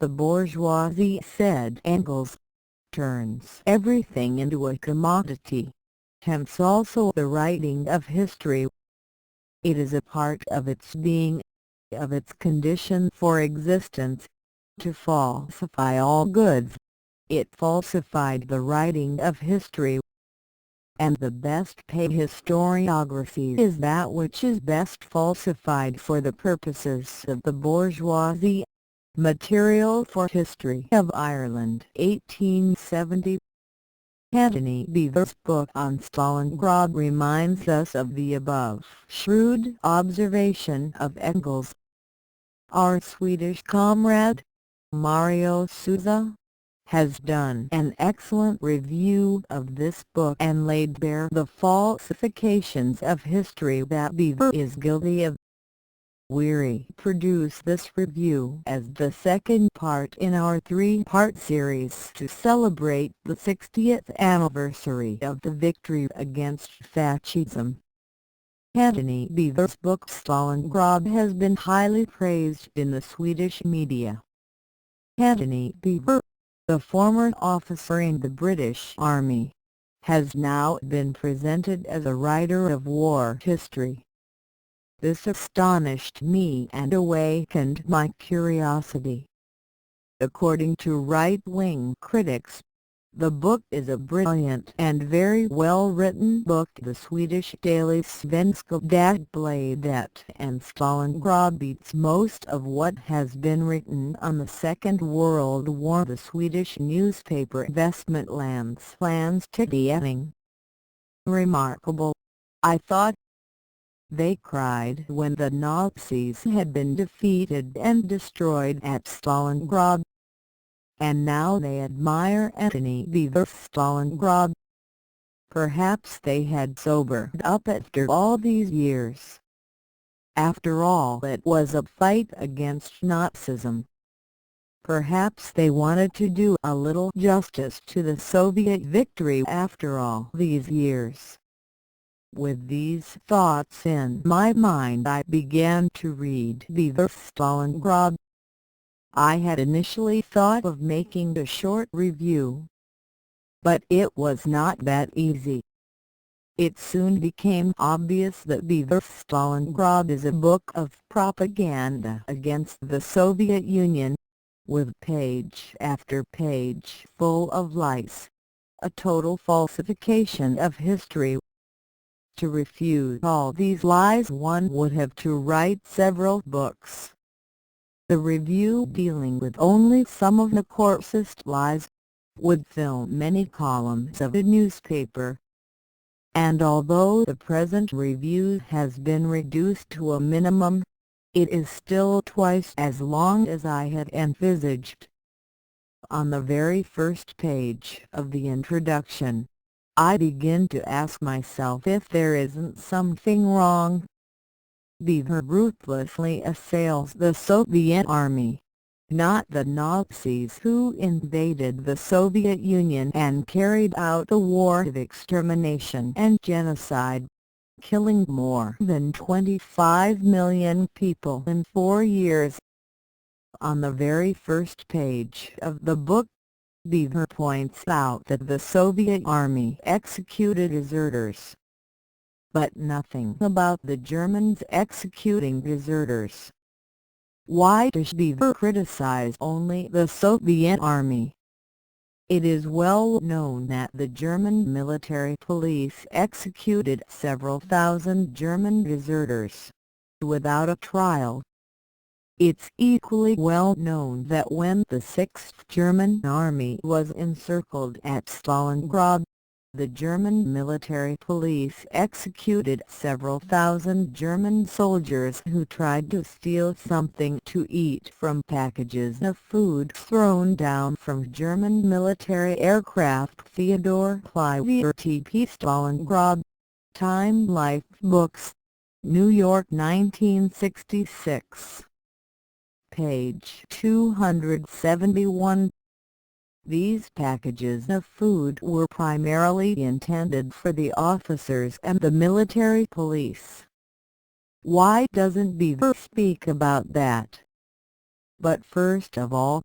The bourgeoisie, said Engels, turns everything into a commodity, hence also the writing of history. It is a part of its being, of its condition for existence, to falsify all goods. It falsified the writing of history. And the best paid historiography is that which is best falsified for the purposes of the bourgeoisie. Material for History of Ireland, 1870. Antony Beevor's book on Stalingrad reminds us of the above shrewd observation of Engels. Our Swedish comrade, Mario Sousa, has done an excellent review of this book and laid bare the falsifications of history that Beevor is guilty of. We produce this review as the second part in our three-part series to celebrate the 60th anniversary of the victory against Fascism. Antony Beevor's book Stalingrad has been highly praised in the Swedish media. Antony Beevor, the former officer in the British Army, has now been presented as a writer of war history. This astonished me and awakened my curiosity. According to right-wing critics, the book is a brilliant and very well-written book. The Swedish daily Svenska Dagbladet and Stalingrad beats most of what has been written on the Second World War. The Swedish newspaper Västmanlands plans tidningen. Remarkable, I thought. They cried when the Nazis had been defeated and destroyed at Stalingrad. And now they admire Antony Beevor's Stalingrad. Perhaps they had sobered up after all these years. After all, it was a fight against Nazism. Perhaps they wanted to do a little justice to the Soviet victory after all these years. With these thoughts in my mind, I began to read Beevor's Stalingrad. I had initially thought of making a short review, but it was not that easy. It soon became obvious that Beevor's Stalingrad is a book of propaganda against the Soviet Union, with page after page full of lies, a total falsification of history. To refute all these lies, one would have to write several books. The review, dealing with only some of the coarsest lies, would fill many columns of a newspaper. And although the present review has been reduced to a minimum, it is still twice as long as I had envisaged. On the very first page of the introduction, I begin to ask myself if there isn't something wrong. Beevor ruthlessly assails the Soviet army, not the Nazis who invaded the Soviet Union and carried out a war of extermination and genocide, killing more than 25 million people in 4 years. On the very first page of the book, Beevor points out that the Soviet army executed deserters, but nothing about the Germans executing deserters. Why does Beevor criticize only the Soviet army? It is well known that the German military police executed several thousand German deserters, without a trial. It's equally well known that when the 6th German Army was encircled at Stalingrad, the German military police executed several thousand German soldiers who tried to steal something to eat from packages of food thrown down from German military aircraft. Theodore Plivier, T.P. Stalingrad. Time Life Books. New York, 1966. Page 271. These packages of food were primarily intended for the officers and the military police. Why doesn't Beevor speak about that? But first of all,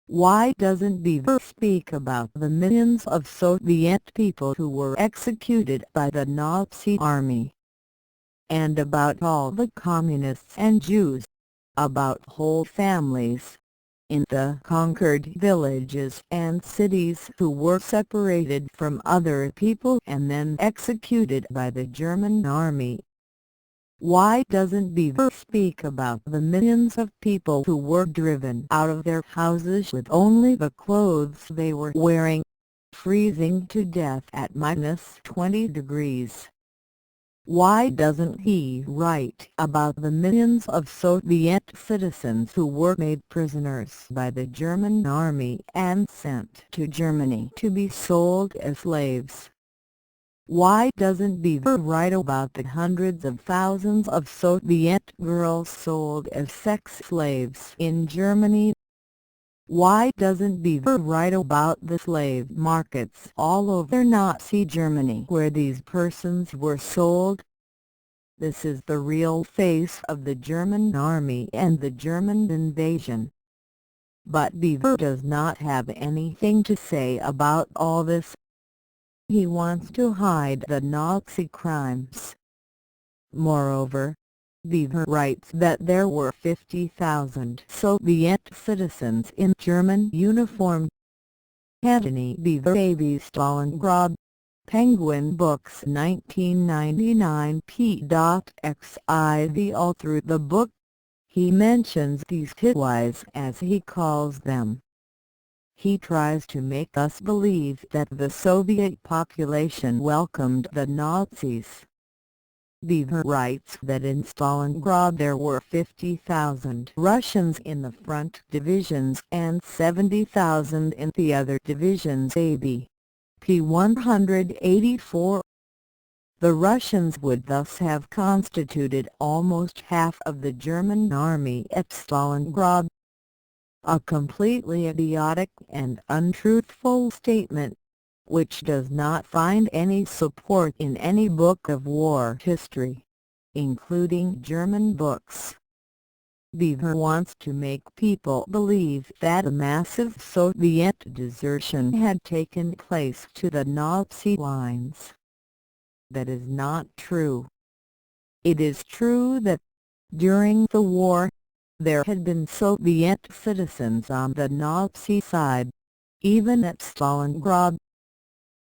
Why doesn't Beevor speak about the millions of Soviet people who were executed by the Nazi army? And about all the communists and Jews, about whole families, in the conquered villages and cities who were separated from other people and then executed by the German army? Why doesn't Beevor speak about the millions of people who were driven out of their houses with only the clothes they were wearing, freezing to death at -20 degrees? Why doesn't he write about the millions of Soviet citizens who were made prisoners by the German army and sent to Germany to be sold as slaves? Why doesn't Beevor write about the hundreds of thousands of Soviet girls sold as sex slaves in Germany? Why doesn't Beevor write about the slave markets all over Nazi Germany where these persons were sold? This is the real face of the German army and the German invasion. But Beevor does not have anything to say about all this. He wants to hide the Nazi crimes. Moreover, Beevor writes that there were 50,000 Soviet citizens in German uniform. Antony Beevor, A.B. Stalingrad, Penguin Books, 1999 p.xi. All through the book, he mentions these hitwise as he calls them. He tries to make us believe that the Soviet population welcomed the Nazis. Beevor writes that in Stalingrad there were 50,000 Russians in the front divisions and 70,000 in the other divisions. A.B. p. 184. The Russians would thus have constituted almost half of the German army at Stalingrad. A completely idiotic and untruthful statement, which does not find any support in any book of war history, including German books. Beevor wants to make people believe that a massive Soviet desertion had taken place to the Nazi lines. That is not true. It is true that, during the war, there had been Soviet citizens on the Nazi side, even at Stalingrad.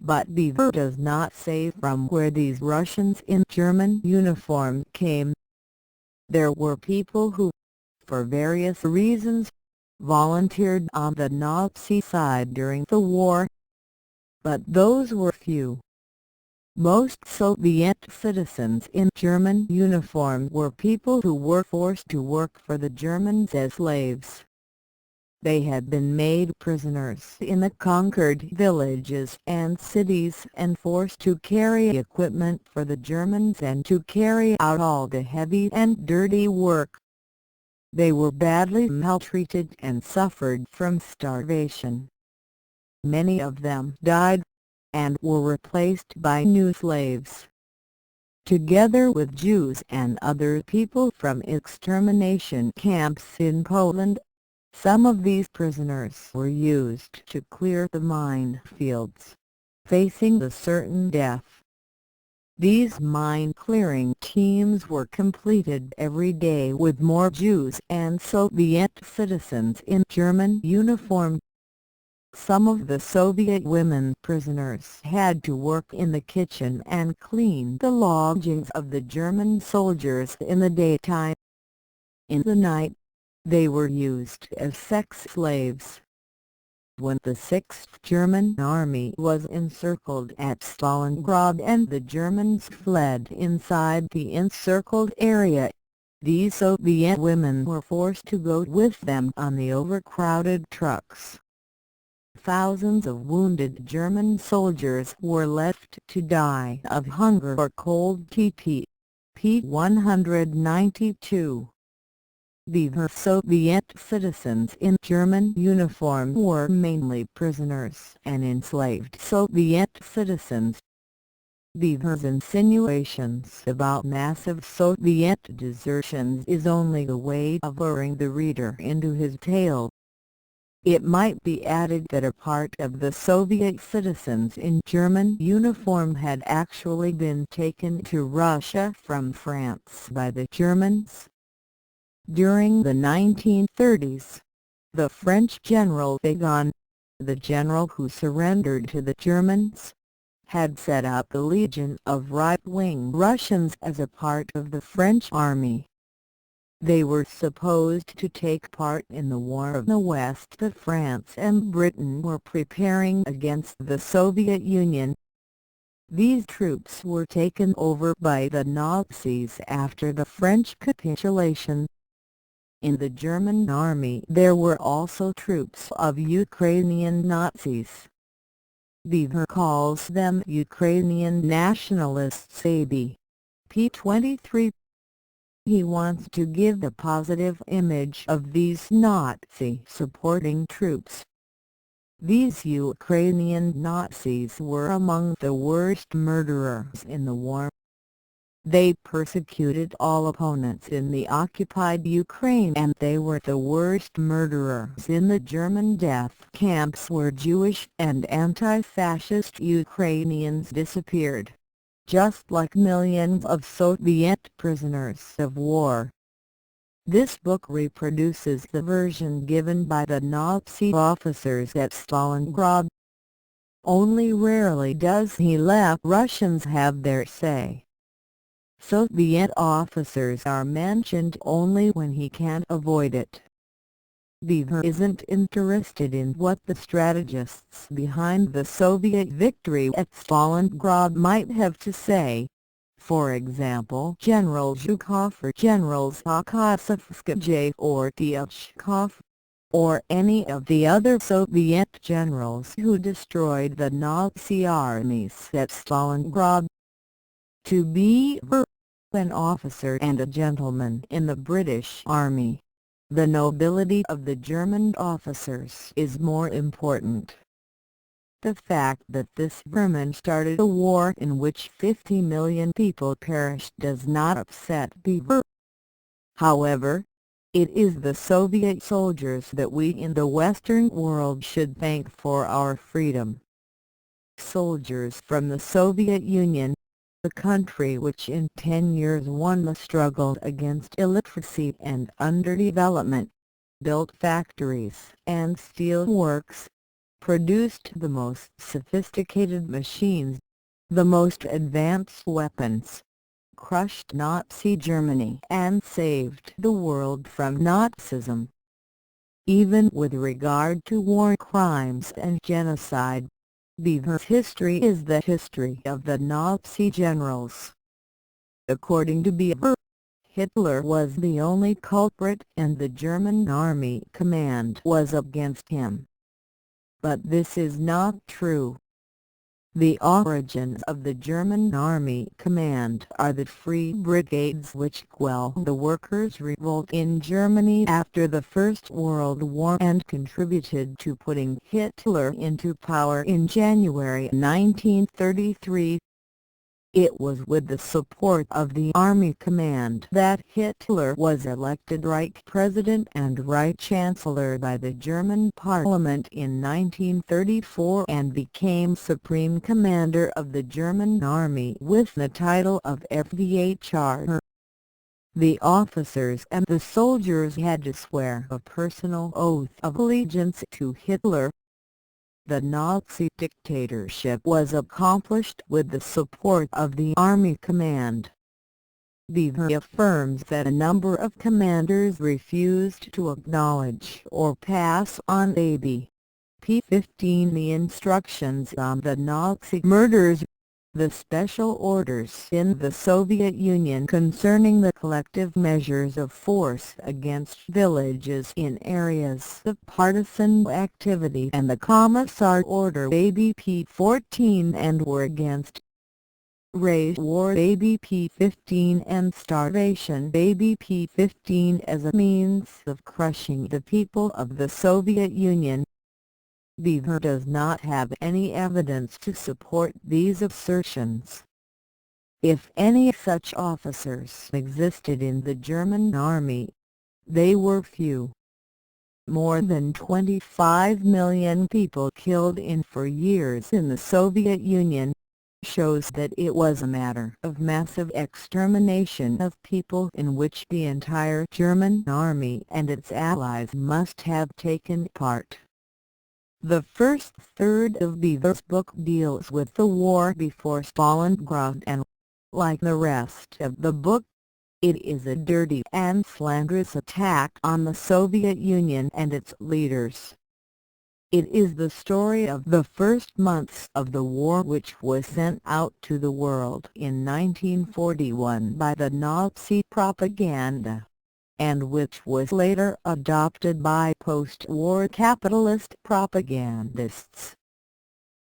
But Beevor does not say from where these Russians in German uniform came. There were people who, for various reasons, volunteered on the Nazi side during the war. But those were few. Most Soviet citizens in German uniform were people who were forced to work for the Germans as slaves. They had been made prisoners in the conquered villages and cities and forced to carry equipment for the Germans and to carry out all the heavy and dirty work. They were badly maltreated and suffered from starvation. Many of them died, and were replaced by new slaves. Together with Jews and other people from extermination camps in Poland, some of these prisoners were used to clear the minefields, facing the certain death. These mine-clearing teams were completed every day with more Jews and Soviet citizens in German uniform. Some of the Soviet women prisoners had to work in the kitchen and clean the lodgings of the German soldiers in the daytime. In the night, they were used as sex slaves. When the 6th German Army was encircled at Stalingrad and the Germans fled inside the encircled area, these Soviet women were forced to go with them on the overcrowded trucks. Thousands of wounded German soldiers were left to die of hunger or cold. Pp. 192. Beevor Soviet citizens in German uniform were mainly prisoners and enslaved Soviet citizens. Beevor's insinuations about massive Soviet desertions is only a way of luring the reader into his tale. It might be added that a part of the Soviet citizens in German uniform had actually been taken to Russia from France by the Germans. During the 1930s, the French general Pétion, the general who surrendered to the Germans, had set up the Legion of right-wing Russians as a part of the French army. They were supposed to take part in the war in the West that France and Britain were preparing against the Soviet Union. These troops were taken over by the Nazis after the French capitulation. In the German army there were also troops of Ukrainian Nazis. Beevor calls them Ukrainian nationalists AB. p. 23. He wants to give a positive image of these Nazi-supporting troops. These Ukrainian Nazis were among the worst murderers in the war. They persecuted all opponents in the occupied Ukraine, and they were the worst murderers in the German death camps where Jewish and anti-fascist Ukrainians disappeared, just like millions of Soviet prisoners of war. This book reproduces the version given by the Nazi officers at Stalingrad. Only rarely does he let Russians have their say. Soviet officers are mentioned only when he can't avoid it. Beevor isn't interested in what the strategists behind the Soviet victory at Stalingrad might have to say. For example, General Zhukov or Generals Falsify or Tyachkov, or any of the other Soviet generals who destroyed the Nazi armies at Stalingrad. To Beevor, an officer and a gentleman in the British Army, the nobility of the German officers is more important. The fact that this vermin started a war in which 50 million people perished does not upset Beevor. However, it is the Soviet soldiers that we in the Western world should thank for our freedom. Soldiers from the Soviet Union, the country which in 10 years won the struggle against illiteracy and underdevelopment, built factories and steel works, produced the most sophisticated machines, the most advanced weapons, crushed Nazi Germany and saved the world from Nazism. Even with regard to war crimes and genocide, Beevor's history is the history of the Nazi generals. According to Beevor, Hitler was the only culprit and the German army command was against him. But this is not true. The origins of the German Army Command are the Free Brigades which quelled the workers' revolt in Germany after the First World War and contributed to putting Hitler into power in January 1933. It was with the support of the Army Command that Hitler was elected Reich President and Reich Chancellor by the German Parliament in 1934 and became Supreme Commander of the German Army with the title of Fvhr. The officers and the soldiers had to swear a personal oath of allegiance to Hitler. The Nazi dictatorship was accomplished with the support of the Army Command. Beevor affirms that a number of commanders refused to acknowledge or pass on AB. p. 15 the instructions on the Nazi murders, the special orders in the Soviet Union concerning the collective measures of force against villages in areas of partisan activity, and the Commissar Order ABP 14 and were against Race War ABP 15 and Starvation ABP 15 as a means of crushing the people of the Soviet Union. Beevor does not have any evidence to support these assertions. If any such officers existed in the German army, they were few. more than 25 million people killed in 4 years in the Soviet Union, shows that it was a matter of massive extermination of people in which the entire German army and its allies must have taken part. The first third of Beevor's book deals with the war before Stalingrad and, like the rest of the book, it is a dirty and slanderous attack on the Soviet Union and its leaders. It is the story of the first months of the war, which was sent out to the world in 1941 by the Nazi propaganda, and which was later adopted by post-war capitalist propagandists.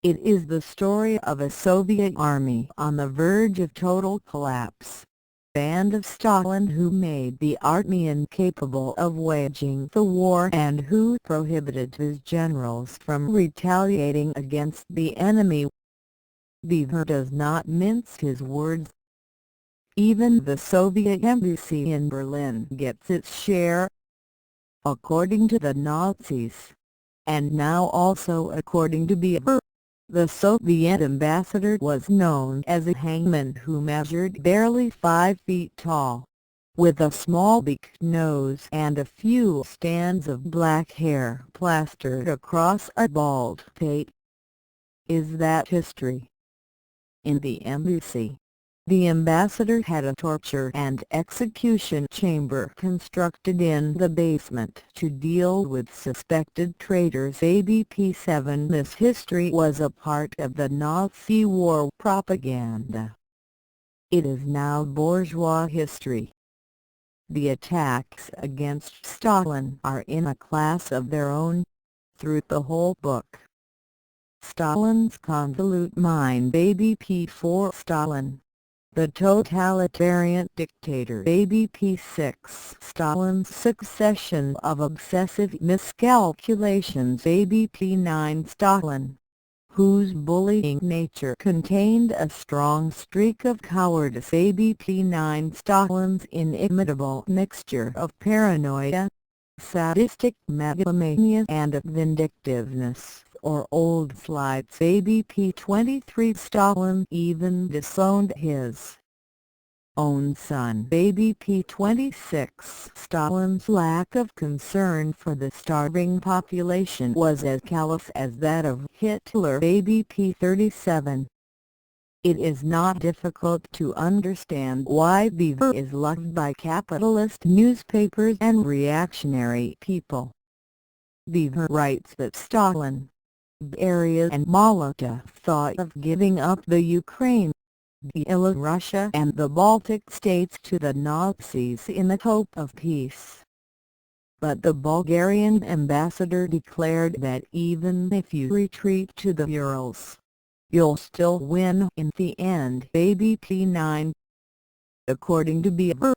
It is the story of a Soviet army on the verge of total collapse, and of Stalin, who made the army incapable of waging the war and who prohibited his generals from retaliating against the enemy. Beevor does not mince his words. Even the Soviet embassy in Berlin gets its share. According to the Nazis, and now also according to Beevor, the Soviet ambassador was known as a hangman who measured barely 5 feet tall, with a small beaked nose and a few strands of black hair plastered across a bald pate. Is that history? In the embassy, the ambassador had a torture and execution chamber constructed in the basement to deal with suspected traitors. ABP 7. This history was a part of the Nazi war propaganda. It is now bourgeois history. The attacks against Stalin are in a class of their own, through the whole book. Stalin's convolute mind. ABP 4. Stalin, the totalitarian dictator. ABP 6. Stalin's succession of obsessive miscalculations. ABP 9. Stalin, whose bullying nature contained a strong streak of cowardice. ABP 9. Stalin's inimitable mixture of paranoia, sadistic megalomania and vindictiveness, or old slides. ABP 23. Stalin even disowned his own son. ABP 26. Stalin's lack of concern for the starving population was as callous as that of Hitler. ABP 37. It is not difficult to understand why Beevor is loved by capitalist newspapers and reactionary people. Beevor writes that Stalin, Beria and Molotov thought of giving up the Ukraine, Russia and the Baltic states to the Nazis in the hope of peace. But the Bulgarian ambassador declared that even if you retreat to the Urals, you'll still win in the end. ABP 9. According to Beevor,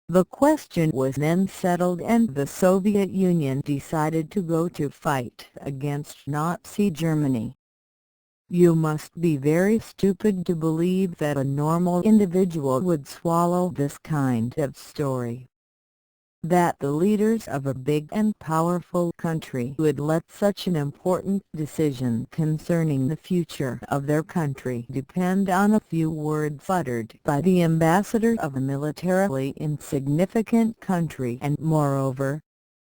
the question was then settled and the Soviet Union decided to go to fight against Nazi Germany. You must be very stupid to believe that a normal individual would swallow this kind of story. That the leaders of a big and powerful country would let such an important decision concerning the future of their country depend on a few words uttered by the ambassador of a militarily insignificant country and moreover,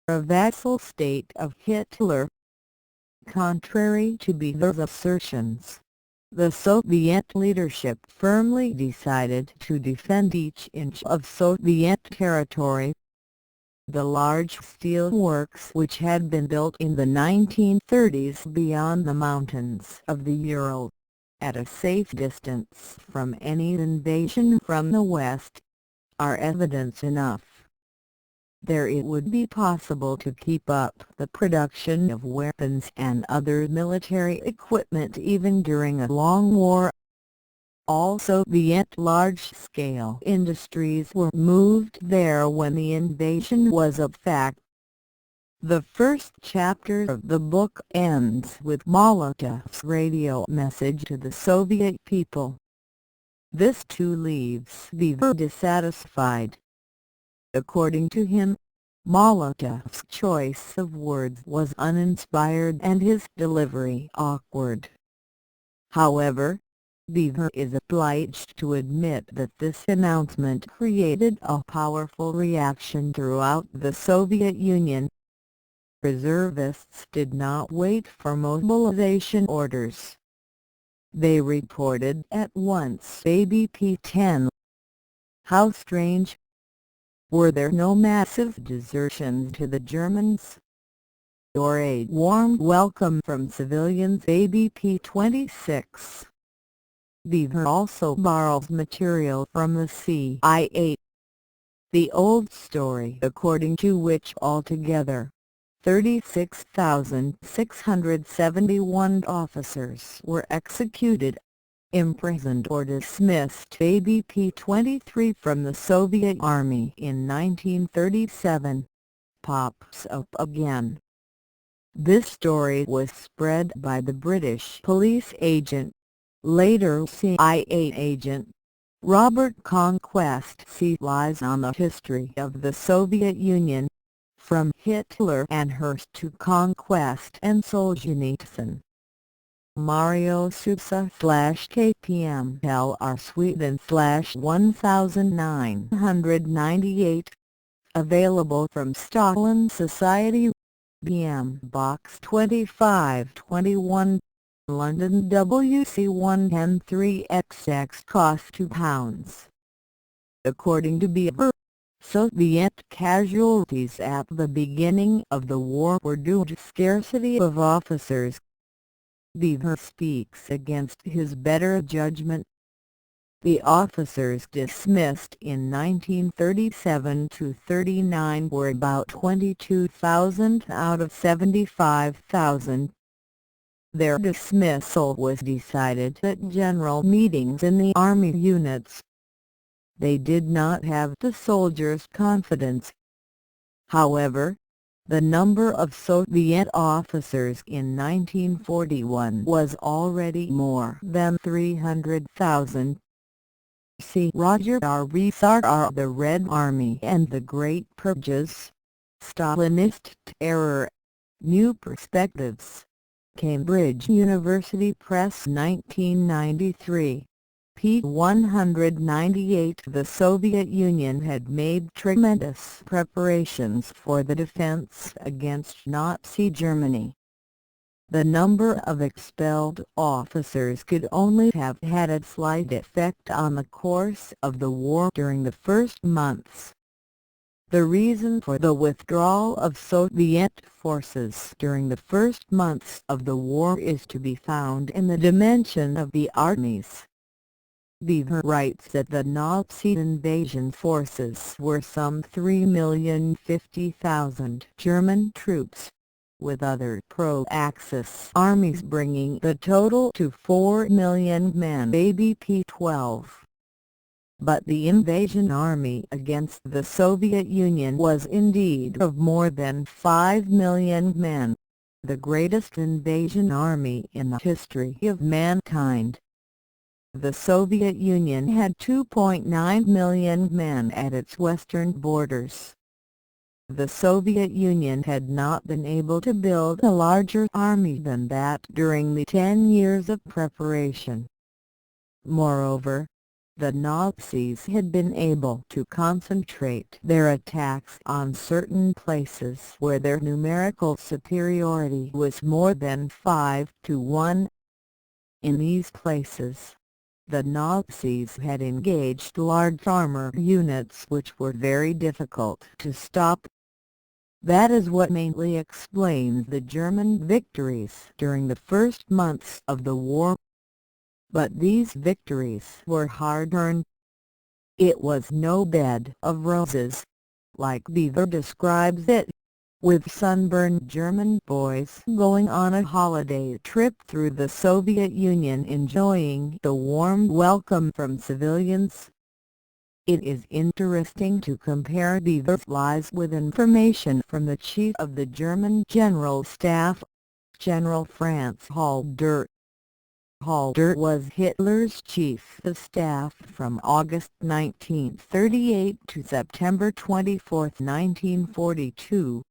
a vassal state of Hitler. Contrary to Beevor's assertions, the Soviet leadership firmly decided to defend each inch of Soviet territory. The large steel works which had been built in the 1930s beyond the mountains of the Ural, at a safe distance from any invasion from the west, are evidence enough. There it would be possible to keep up the production of weapons and other military equipment even during a long war. All Soviet large-scale industries were moved there when the invasion was a fact. The first chapter of the book ends with Molotov's radio message to the Soviet people. This too leaves Beevor dissatisfied. According to him, Molotov's choice of words was uninspired and his delivery awkward. However, Beevor is obliged to admit that this announcement created a powerful reaction throughout the Soviet Union. Reservists did not wait for mobilization orders. They reported at once ABP-10. How strange! Were there no massive desertions to the Germans? Or a warm welcome from civilians? ABP-26. Beevor also borrows material from the CIA. The old story according to which altogether 36,671 officers were executed, imprisoned or dismissed ABP-23 from the Soviet Army in 1937, pops up again. This story was spread by the British police agent, later CIA agent, Robert Conquest. See Lies on the History of the Soviet Union, From Hitler and Hearst to Conquest and Solzhenitsyn. Mario Sousa /KPM LR Sweden /1998. Available from Stalin Society. PM Box 2521, London WC1103XX. Cost £2. According to Beevor, Soviet casualties at the beginning of the war were due to scarcity of officers. Beevor speaks against his better judgment. The officers dismissed in 1937-39 were about 22,000 out of 75,000. Their dismissal was decided at general meetings in the army units. They did not have the soldiers' confidence. However, the number of Soviet officers in 1941 was already more than 300,000. See Roger R. Resar, The Red Army and the Great Purges, Stalinist Terror, New Perspectives, Cambridge University Press 1993, p. 198. The Soviet Union had made tremendous preparations for the defense against Nazi Germany. The number of expelled officers could only have had a slight effect on the course of the war during the first months. The reason for the withdrawal of Soviet forces during the first months of the war is to be found in the dimension of the armies. Beevor writes that the Nazi invasion forces were some 3,050,000 German troops, with other pro-Axis armies bringing the total to 4 million men. ABP 12. But the invasion army against the Soviet Union was indeed of more than 5 million men, the greatest invasion army in the history of mankind. The Soviet Union had 2.9 million men at its western borders. The Soviet Union had not been able to build a larger army than that during the 10 years of preparation. Moreover, the Nazis had been able to concentrate their attacks on certain places where their numerical superiority was more than 5-1. In these places, the Nazis had engaged large armor units which were very difficult to stop. That is what mainly explains the German victories during the first months of the war. But these victories were hard-earned. It was no bed of roses, like Beevor describes it, with sunburned German boys going on a holiday trip through the Soviet Union enjoying the warm welcome from civilians. It is interesting to compare Beevor's lies with information from the chief of the German General Staff, General Franz Halder. Halder was Hitler's chief of staff from August 1938 to September 24, 1942.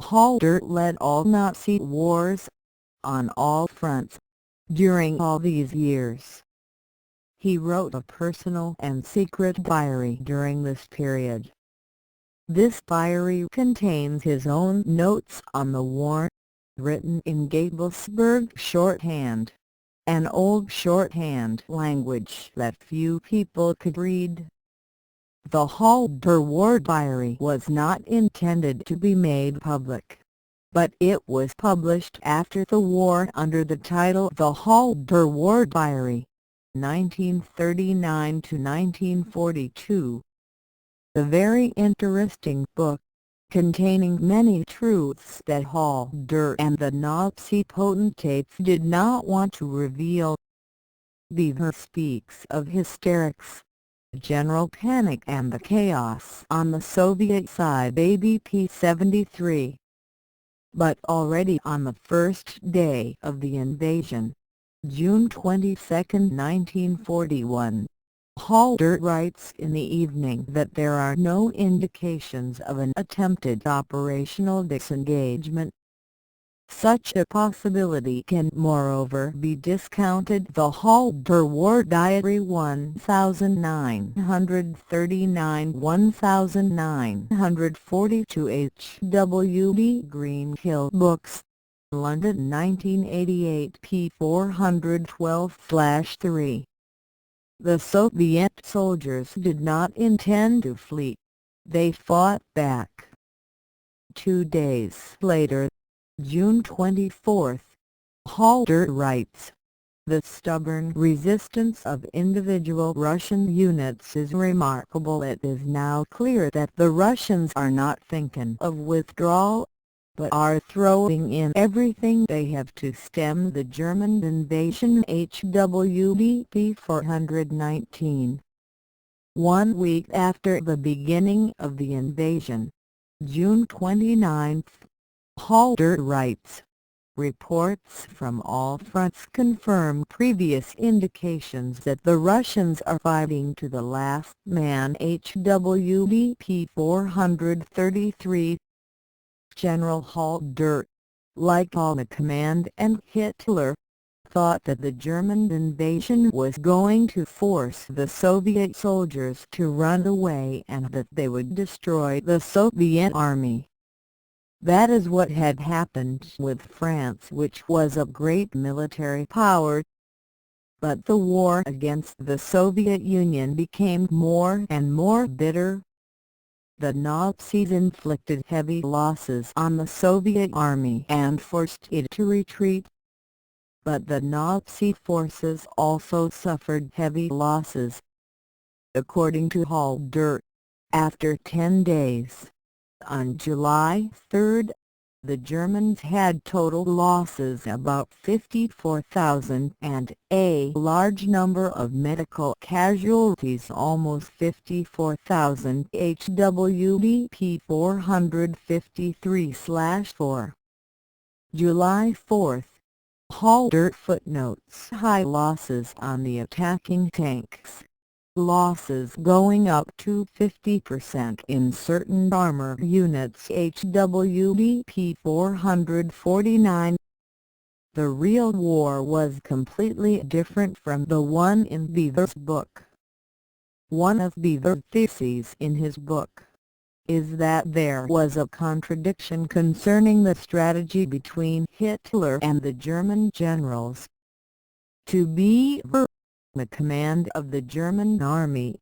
Halder led all Nazi wars, on all fronts, during all these years. He wrote a personal and secret diary during this period. This diary contains his own notes on the war, written in Gabelsberg shorthand, an old shorthand language that few people could read. The Halder War Diary was not intended to be made public, but it was published after the war under the title The Halder War Diary, 1939 to 1942. A very interesting book, containing many truths that Halder and the Nazi potentates did not want to reveal. Beevor speaks of hysterics, general panic and the chaos on the Soviet side ABP 73. But already on the first day of the invasion, June 22, 1941, Halder writes in the evening that there are no indications of an attempted operational disengagement. Such a possibility can moreover be discounted. The Halder War Diary 1939-1942 H.W.D. Greenhill Books, London 1988 p. 412/3. The Soviet soldiers did not intend to flee. They fought back. 2 days later, June 24, Halder writes, "The stubborn resistance of individual Russian units is remarkable. It is now clear that the Russians are not thinking of withdrawal, but are throwing in everything they have to stem the German invasion." HWD p. 419. 1 week after the beginning of the invasion, June 29, Halder writes, "Reports from all fronts confirm previous indications that the Russians are fighting to the last man." HWD p. 433. General Halder, like all the command and Hitler, thought that the German invasion was going to force the Soviet soldiers to run away and that they would destroy the Soviet army. That is what had happened with France, which was a great military power. But the war against the Soviet Union became more and more bitter. The Nazis inflicted heavy losses on the Soviet army and forced it to retreat. But the Nazi forces also suffered heavy losses. According to Halder, after 10 days, on July 3, the Germans had total losses about 54,000 and a large number of medical casualties, almost 54,000. HWD p. 453/4. July 4. Halder footnotes high losses on the attacking tanks. Losses going up to 50% in certain armor units. HWD p. 449. The real war was completely different from the one in Beevor's book. One of Beevor's theses in his book is that there was a contradiction concerning the strategy between Hitler and the German generals. To Beevor, the command of the German army,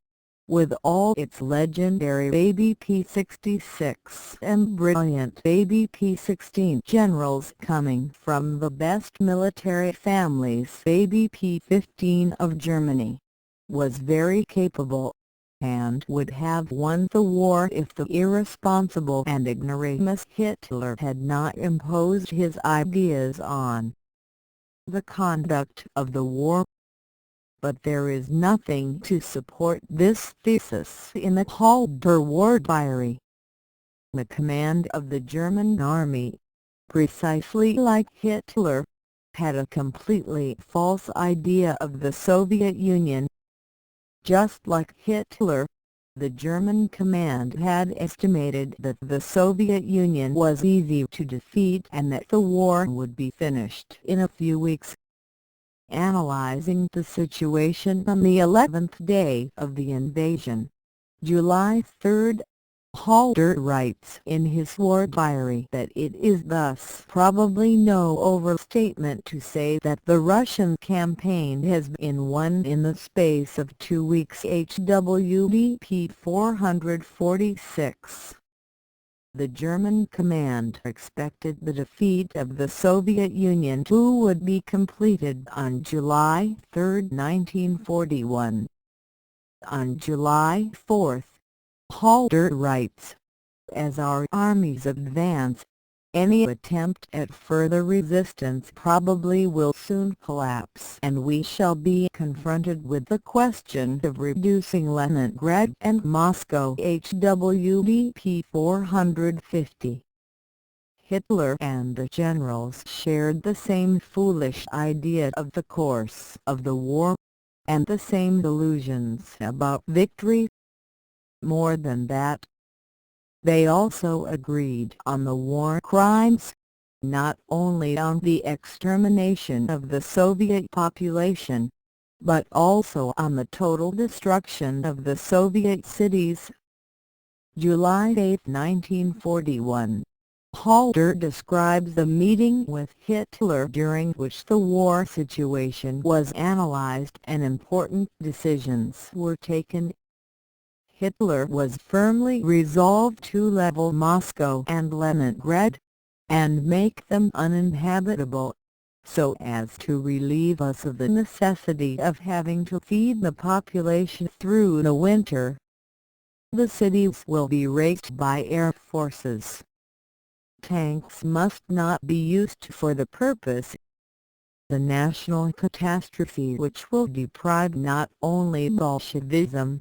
with all its legendary ABP 66 and brilliant ABP 16 generals coming from the best military families, ABP 15 of Germany, was very capable, and would have won the war if the irresponsible and ignoramus Hitler had not imposed his ideas on the conduct of the war. But there is nothing to support this thesis in the Halder War Diary. The command of the German army, precisely like Hitler, had a completely false idea of the Soviet Union. Just like Hitler, the German command had estimated that the Soviet Union was easy to defeat and that the war would be finished in a few weeks. Analyzing the situation on the 11th day of the invasion, July 3, Halder writes in his war diary that it is thus probably no overstatement to say that the Russian campaign has been won in the space of 2 weeks. HWDP 446. The German command expected the defeat of the Soviet Union would be completed on July 3, 1941. On July 4, Halder writes, "As our armies advance, any attempt at further resistance probably will soon collapse and we shall be confronted with the question of reducing Leningrad and Moscow." HWDP 450. Hitler and the generals shared the same foolish idea of the course of the war, and the same delusions about victory. More than that, they also agreed on the war crimes, not only on the extermination of the Soviet population, but also on the total destruction of the Soviet cities. July 8, 1941. Halder describes the meeting with Hitler during which the war situation was analyzed and important decisions were taken. Hitler was firmly resolved to level Moscow and Leningrad, and make them uninhabitable, so as to relieve us of the necessity of having to feed the population through the winter. The cities will be raised by air forces. Tanks must not be used for the purpose. The national catastrophe which will deprive not only Bolshevism,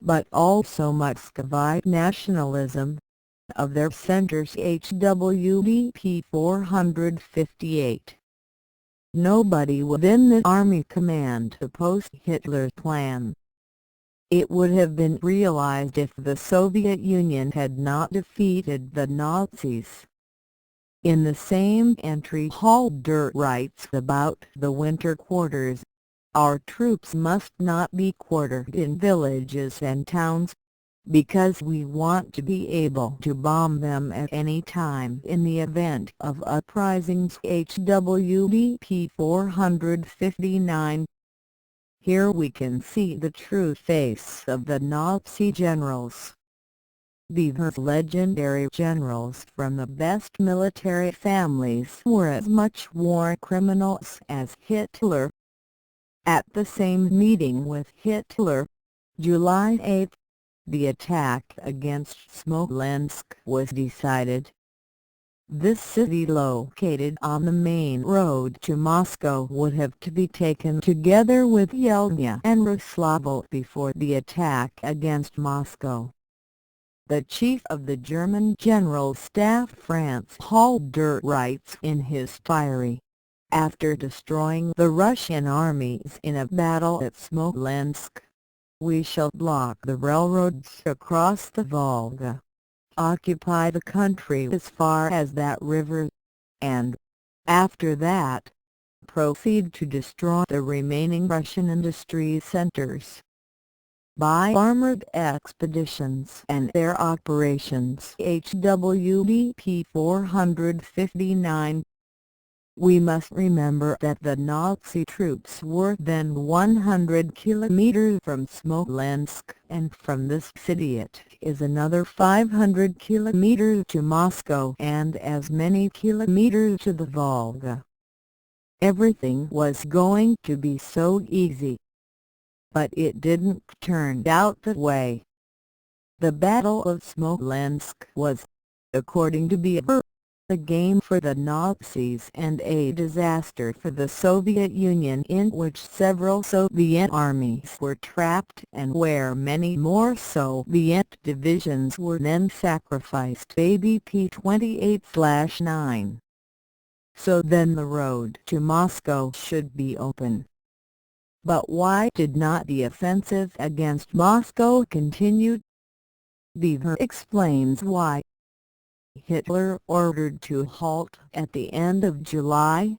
but also Muscovite nationalism, of their centers. HWDP 458. Nobody within the army command opposed Hitler's plan. It would have been realized if the Soviet Union had not defeated the Nazis. In the same entry, Halder writes about the winter quarters, "Our troops must not be quartered in villages and towns, because we want to be able to bomb them at any time in the event of uprisings." HWDP 459. Here we can see the true face of the Nazi generals. Beevor's legendary generals from the best military families were as much war criminals as Hitler. At the same meeting with Hitler, July 8, the attack against Smolensk was decided. This city, located on the main road to Moscow, would have to be taken together with Yelnya and Roslavel before the attack against Moscow. The chief of the German General Staff, Franz Halder, writes in his diary, "After destroying the Russian armies in a battle at Smolensk, we shall block the railroads across the Volga, occupy the country as far as that river, and, after that, proceed to destroy the remaining Russian industry centers." By armored expeditions and their operations. HWDP 459. We must remember that the Nazi troops were then 100 kilometers from Smolensk, and from this city it is another 500 kilometers to Moscow and as many kilometers to the Volga. Everything was going to be so easy. But it didn't turn out that way. The Battle of Smolensk was, according to Beevor, a game for the Nazis and a disaster for the Soviet Union, in which several Soviet armies were trapped and where many more Soviet divisions were then sacrificed. ABP 28/9. so then the road to Moscow should be open. But why did not the offensive against Moscow continue? Beevor explains why. Hitler ordered to halt at the end of July.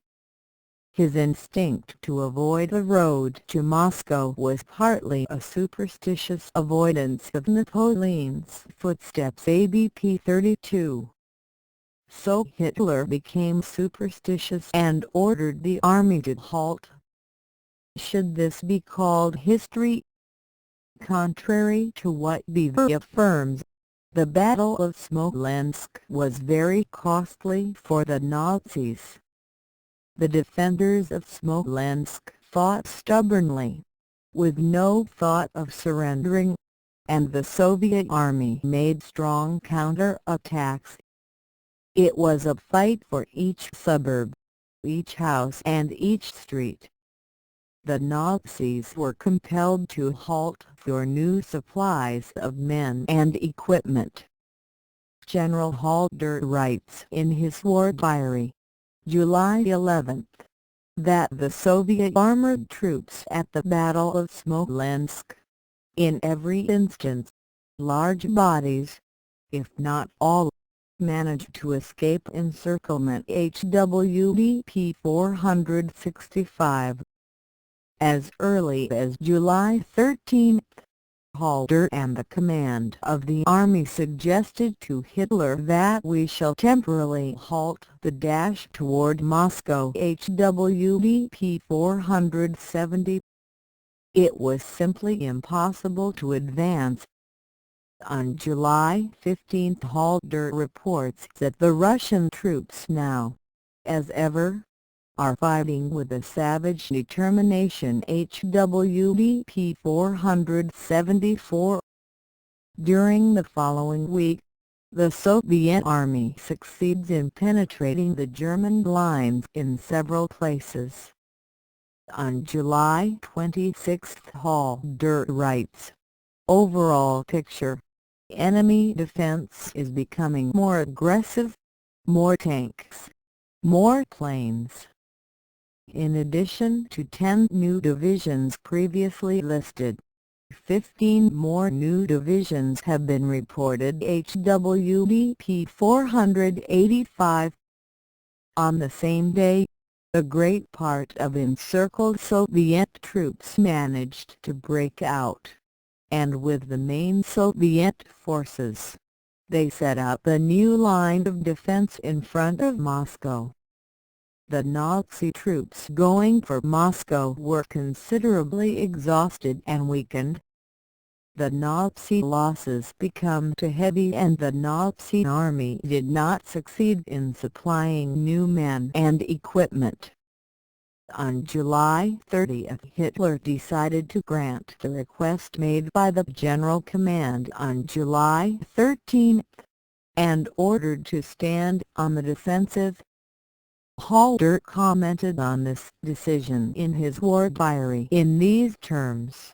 His instinct to avoid the road to Moscow was partly a superstitious avoidance of Napoleon's footsteps ABP 32. So Hitler became superstitious and ordered the army to halt. Should this be called history? Contrary to what Beevor affirms, the Battle of Smolensk was very costly for the Nazis. The defenders of Smolensk fought stubbornly, with no thought of surrendering, and the Soviet army made strong counter-attacks. It was a fight for each suburb, each house and each street. The Nazis were compelled to halt for new supplies of men and equipment. General Halder writes in his war diary, July 11, that the Soviet armored troops at the Battle of Smolensk, in every instance, large bodies, if not all, managed to escape encirclement HWDP 465. As early as July 13, Halder and the command of the army suggested to Hitler that we shall temporarily halt the dash toward Moscow HWDP 470. It was simply impossible to advance. On July 15 Halder reports that the Russian troops now, as ever, are fighting with a savage determination HWDP 474. During the following week, the Soviet army succeeds in penetrating the German lines in several places. On July 26 Halder writes, overall picture, enemy defense is becoming more aggressive, more tanks, more planes. In addition to 10 new divisions previously listed, 15 more new divisions have been reported HWDP 485. On the same day, a great part of encircled Soviet troops managed to break out, and with the main Soviet forces, they set up a new line of defense in front of Moscow. The Nazi troops going for Moscow were considerably exhausted and weakened. The Nazi losses became too heavy and the Nazi army did not succeed in supplying new men and equipment. On July 30 Hitler decided to grant the request made by the General Command on July 13, and ordered to stand on the defensive. Halder commented on this decision in his war diary in these terms.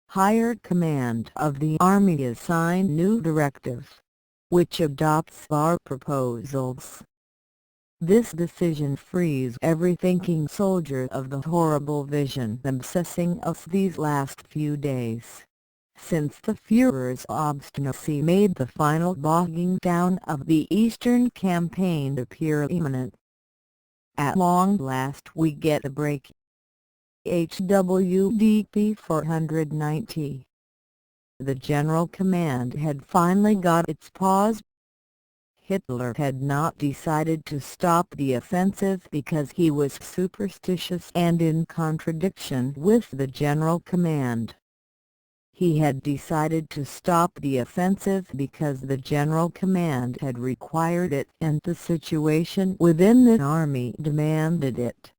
Higher command of the army is signed new directive, which adopts our proposals. This decision frees every thinking soldier of the horrible vision obsessing us these last few days, since the Führer's obstinacy made the final bogging down of the Eastern campaign appear imminent. At long last we get a break. HWDP 490. The General Command had finally got its pause. Hitler had not decided to stop the offensive because he was superstitious and in contradiction with the General Command. He had decided to stop the offensive because the General Command had required it and the situation within the army demanded it.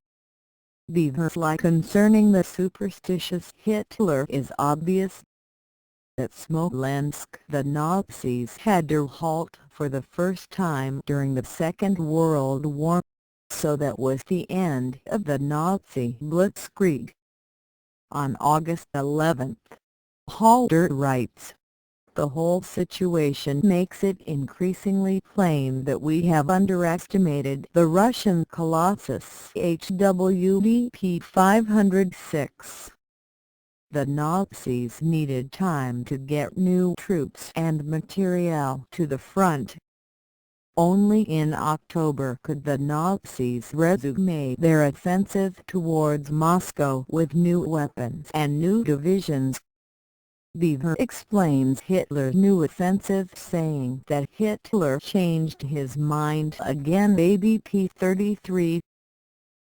Beevor's lie concerning the superstitious Hitler is obvious. At Smolensk the Nazis had to halt for the first time during the Second World War, so that was the end of the Nazi blitzkrieg. On August 11, Halder writes, The whole situation makes it increasingly plain that we have underestimated the Russian colossus HWDP 506. The Nazis needed time to get new troops and materiel to the front. Only in October could the Nazis resume their offensive towards Moscow with new weapons and new divisions. Beevor explains Hitler's new offensive, saying that Hitler changed his mind again. ABP 33.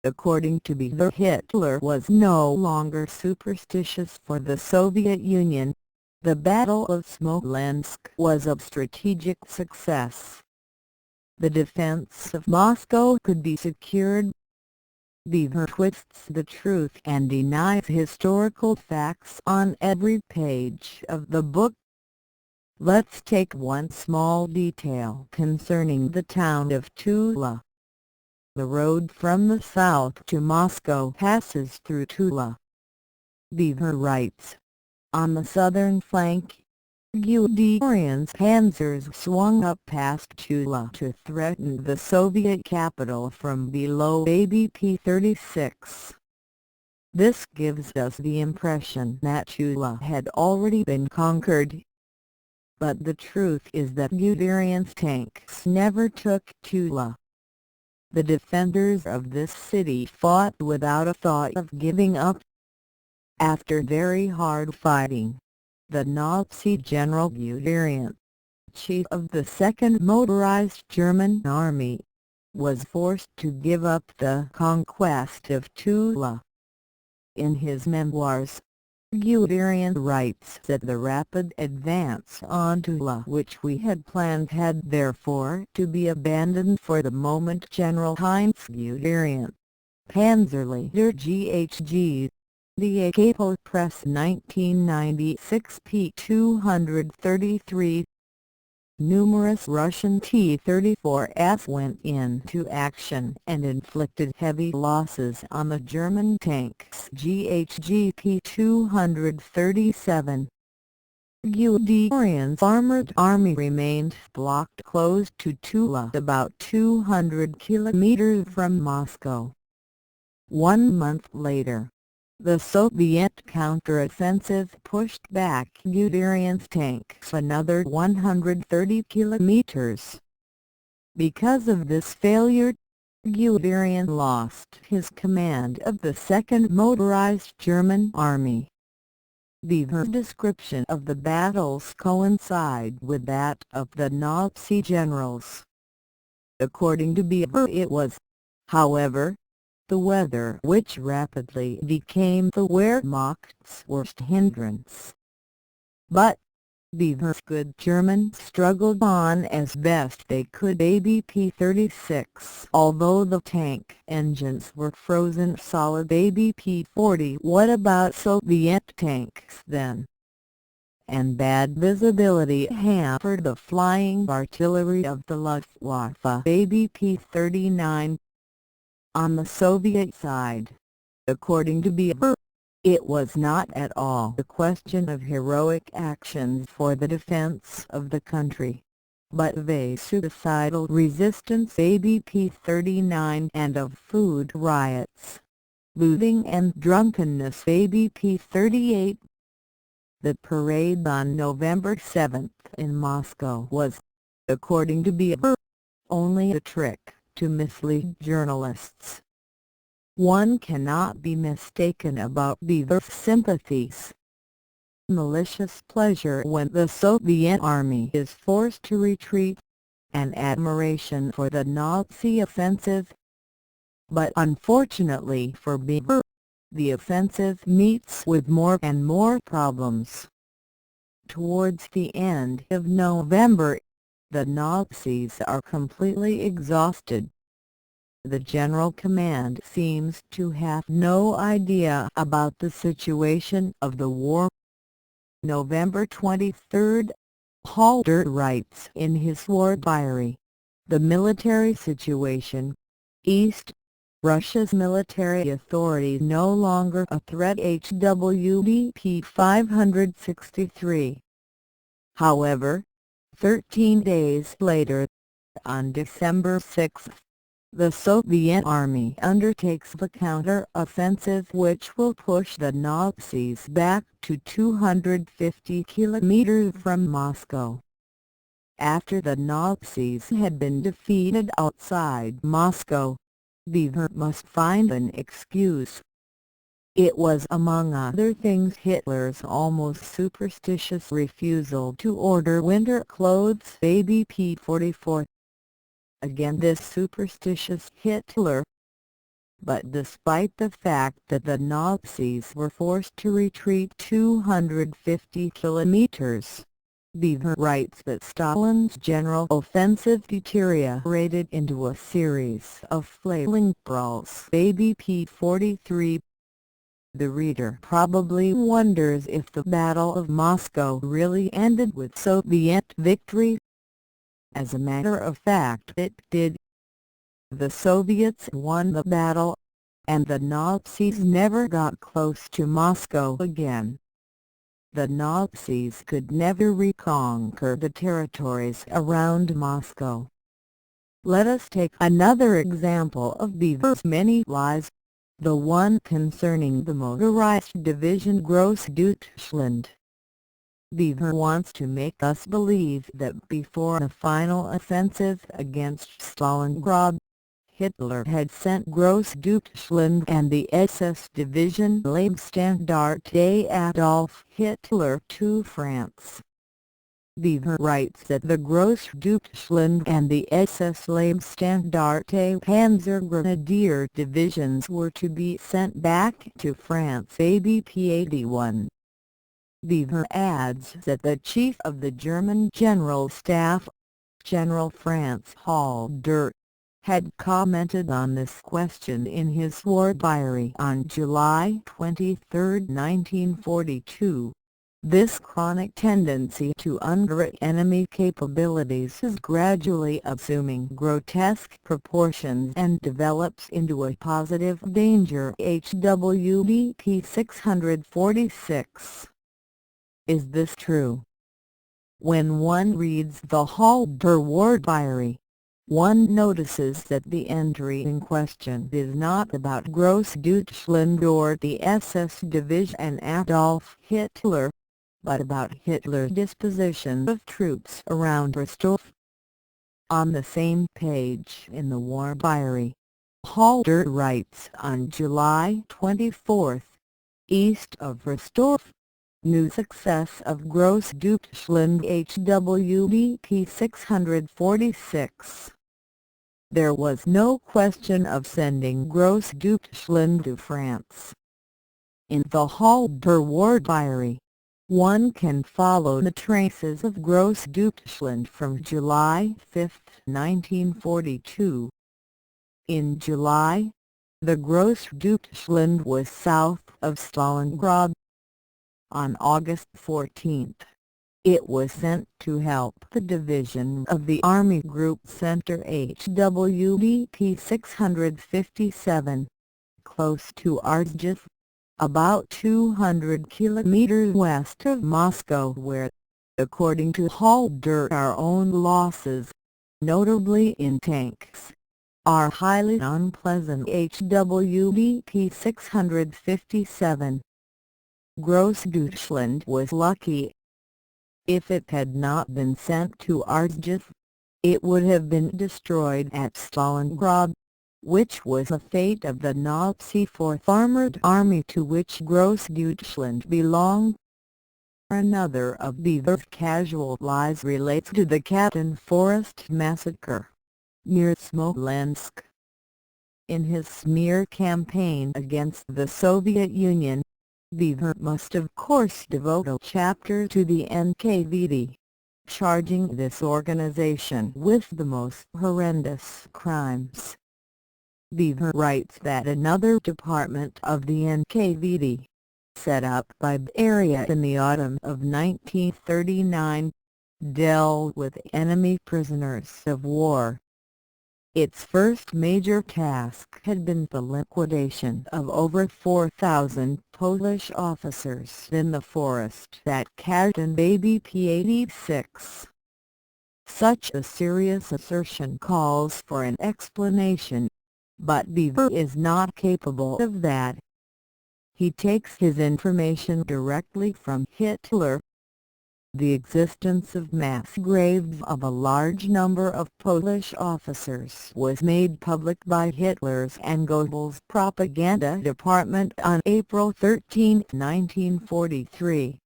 According to Beevor, Hitler was no longer superstitious for the Soviet Union. The Battle of Smolensk was a strategic success. The defense of Moscow could be secured. Beevor twists the truth and denies historical facts on every page of the book. Let's take one small detail concerning the town of Tula. The road from the south to Moscow passes through Tula. Beevor writes, on the southern flank, Guderian's panzers swung up past Tula to threaten the Soviet capital from below. ABP 36. This gives us the impression that Tula had already been conquered. But the truth is that Guderian's tanks never took Tula. The defenders of this city fought without a thought of giving up. After very hard fighting, the Nazi General Guderian, chief of the 2nd Motorized German Army, was forced to give up the conquest of Tula. In his memoirs, Guderian writes that the rapid advance on Tula which we had planned had therefore to be abandoned for the moment. General Heinz Guderian, Panzerleader GHG, The Capo Press 1996 p. 233. Numerous Russian T-34s went into action and inflicted heavy losses on the German tanks. GHG p. 237. Guderian's armored army remained blocked close to Tula, about 200 kilometers from Moscow. 1 month later, the Soviet counteroffensive pushed back Guderian's tanks another 130 kilometers. Because of this failure, Guderian lost his command of the 2nd Motorized German Army. Beevor's description of the battles coincide with that of the Nazi generals. According to Beevor, it was, however, the weather which rapidly became the Wehrmacht's worst hindrance. But Beevor's good Germans struggled on as best they could. ABP 36. Although the tank engines were frozen solid. ABP 40. What about Soviet tanks then? And bad visibility hampered the flying artillery of the Luftwaffe. ABP 39. On the Soviet side, according to Beevor, it was not at all a question of heroic actions for the defense of the country, but of a suicidal resistance. ABP 39. And of food riots, looting and drunkenness. ABP 38. The parade on November 7 in Moscow was, according to Beevor, only a trick to mislead journalists. One cannot be mistaken about Beevor's sympathies. Malicious pleasure when the Soviet army is forced to retreat, and admiration for the Nazi offensive. But unfortunately for Beevor, the offensive meets with more and more problems. Towards the end of November, the Nazis are completely exhausted. The General Command seems to have no idea about the situation of the war. November 23, Halder writes in his war diary, the military situation, East, Russia's military authority no longer a threat. HWDP 563. However, 13 days later, on December 6, the Soviet army undertakes the counter-offensive which will push the Nazis back to 250 kilometers from Moscow. After the Nazis had been defeated outside Moscow, Beevor must find an excuse. It was among other things Hitler's almost superstitious refusal to order winter clothes ABP 44. Again this superstitious Hitler. But despite the fact that the Nazis were forced to retreat 250 kilometers, Beevor writes that Stalin's general offensive deteriorated into a series of flailing brawls ABP 43. The reader probably wonders if the Battle of Moscow really ended with Soviet victory. As a matter of fact it did. The Soviets won the battle, and the Nazis never got close to Moscow again. The Nazis could never reconquer the territories around Moscow. Let us take another example of Beevor's many lies, the one concerning the motorized division Grossdeutschland. Beevor wants to make us believe that before the final offensive against Stalingrad, Hitler had sent Grossdeutschland and the SS division Leibstandarte Adolf Hitler to France. Beevor writes that the Grossdeutschland and the SS Leibstandarte Panzergrenadier divisions were to be sent back to France ABP 81. Beevor adds that the chief of the German General Staff, General Franz Halder, had commented on this question in his war diary on July 23, 1942. This chronic tendency to underrate enemy capabilities is gradually assuming grotesque proportions and develops into a positive danger. HWDP 646. Is this true? When one reads the Halder War Diary, one notices that the entry in question is not about Grossdeutschland or the SS division and Adolf Hitler, but about Hitler's disposition of troops around Rostov. On the same page in the War Diary, Halder writes on July 24, east of Rostov, new success of Grossdeutschland HWDP 646. There was no question of sending Grossdeutschland to France. In the Halder War Diary, one can follow the traces of Grossdeutschland from July 5, 1942. In July, the Grossdeutschland was south of Stalingrad. On August 14, it was sent to help the division of the Army Group Center HWDP 657, close to Arzhev, about 200 kilometers west of Moscow where, according to Halder, our own losses, notably in tanks, are highly unpleasant. HWDP 657. Grossdeutschland was lucky. If it had not been sent to Arzhev, it would have been destroyed at Stalingrad, which was the fate of the Nazi 4th Armored Army to which Grossdeutschland belonged. Another of Beevor's casual lies relates to the Katyn Forest massacre, near Smolensk. In his smear campaign against the Soviet Union, Beevor must of course devote a chapter to the NKVD, charging this organization with the most horrendous crimes. Beevor writes that another department of the NKVD, set up by Beria in the autumn of 1939, dealt with enemy prisoners of war. Its first major task had been the liquidation of over 4,000 Polish officers in the forest at Katyn BP 86. Such a serious assertion calls for an explanation, but Beevor is not capable of that. He takes his information directly from Hitler. The existence of mass graves of a large number of Polish officers was made public by Hitler's and Goebbels' propaganda department on April 13, 1943.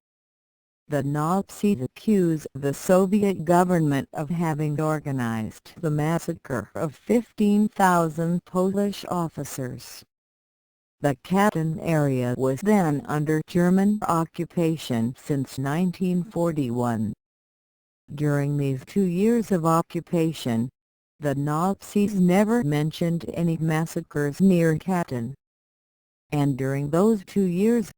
The Nazis accused the Soviet government of having organized the massacre of 15,000 Polish officers. The Katyn area was then under German occupation since 1941. During these 2 years of occupation, the Nazis never mentioned any massacres near Katyn. And during those 2 years,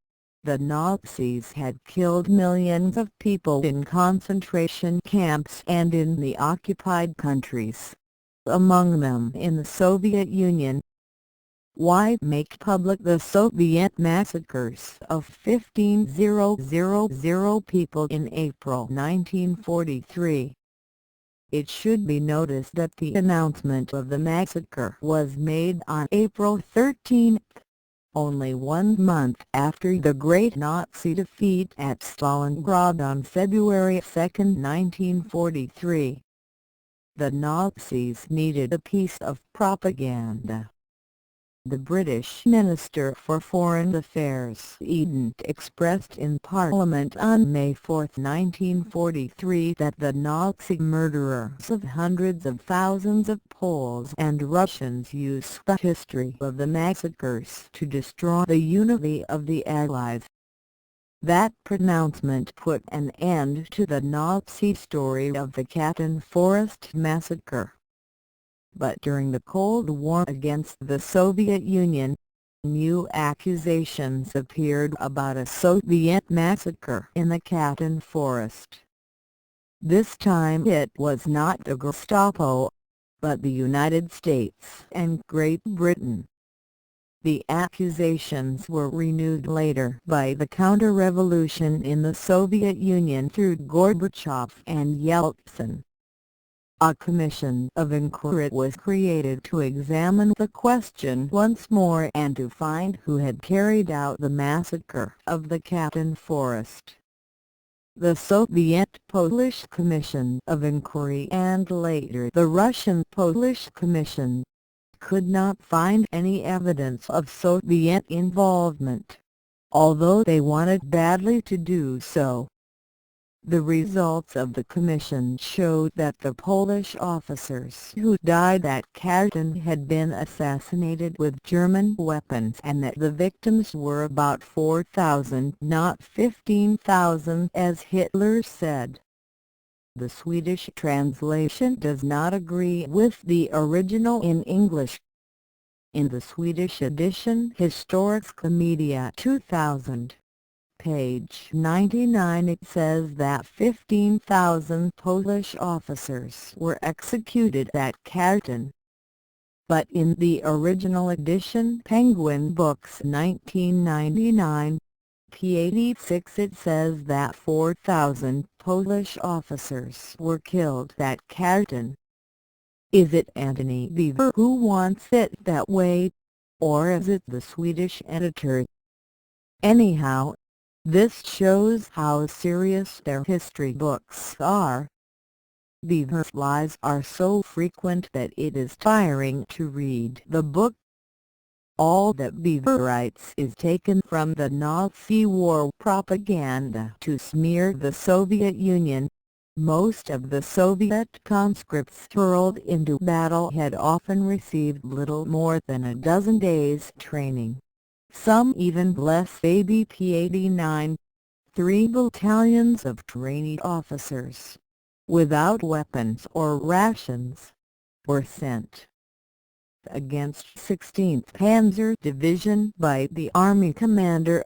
the Nazis had killed millions of people in concentration camps and in the occupied countries, among them in the Soviet Union. Why make public the Soviet massacres of 15,000 people in April 1943? It should be noticed that the announcement of the massacre was made on April 13, only 1 month after the great Nazi defeat at Stalingrad on February 2, 1943. The Nazis needed a piece of propaganda. The British Minister for Foreign Affairs Eden expressed in Parliament on May 4, 1943 that the Nazi murderers of hundreds of thousands of Poles and Russians used the history of the massacres to destroy the unity of the Allies. That pronouncement put an end to the Nazi story of the Katyn Forest massacre. But during the Cold War against the Soviet Union, new accusations appeared about a Soviet massacre in the Katyn Forest. This time it was not the Gestapo, but the United States and Great Britain. The accusations were renewed later by the counter-revolution in the Soviet Union through Gorbachev and Yeltsin. A commission of inquiry was created to examine the question once more and to find who had carried out the massacre of the Katyn Forest. The Soviet-Polish Commission of Inquiry and later the Russian-Polish Commission could not find any evidence of Soviet involvement, although they wanted badly to do so. The results of the commission showed that the Polish officers who died at Katyn had been assassinated with German weapons and that the victims were about 4,000, not 15,000 as Hitler said. The Swedish translation does not agree with the original in English. In the Swedish edition Historiska Media 2000, page 99, it says that 15,000 Polish officers were executed at Katyn. But in the original edition Penguin Books 1999, p. 86, it says that 4,000 Polish officers were killed at Katyn. Is it Antony Beevor who wants it that way, or is it the Swedish editor? Anyhow, this shows how serious their history books are. Beevor's lies are so frequent that it is tiring to read the book. All that Beevor writes is taken from the Nazi war propaganda to smear the Soviet Union. Most of the Soviet conscripts hurled into battle had often received little more than a dozen days' training. Some even less. BP 89, 3 battalions of trainee officers, without weapons or rations, were sent against 16th Panzer Division by the army commander,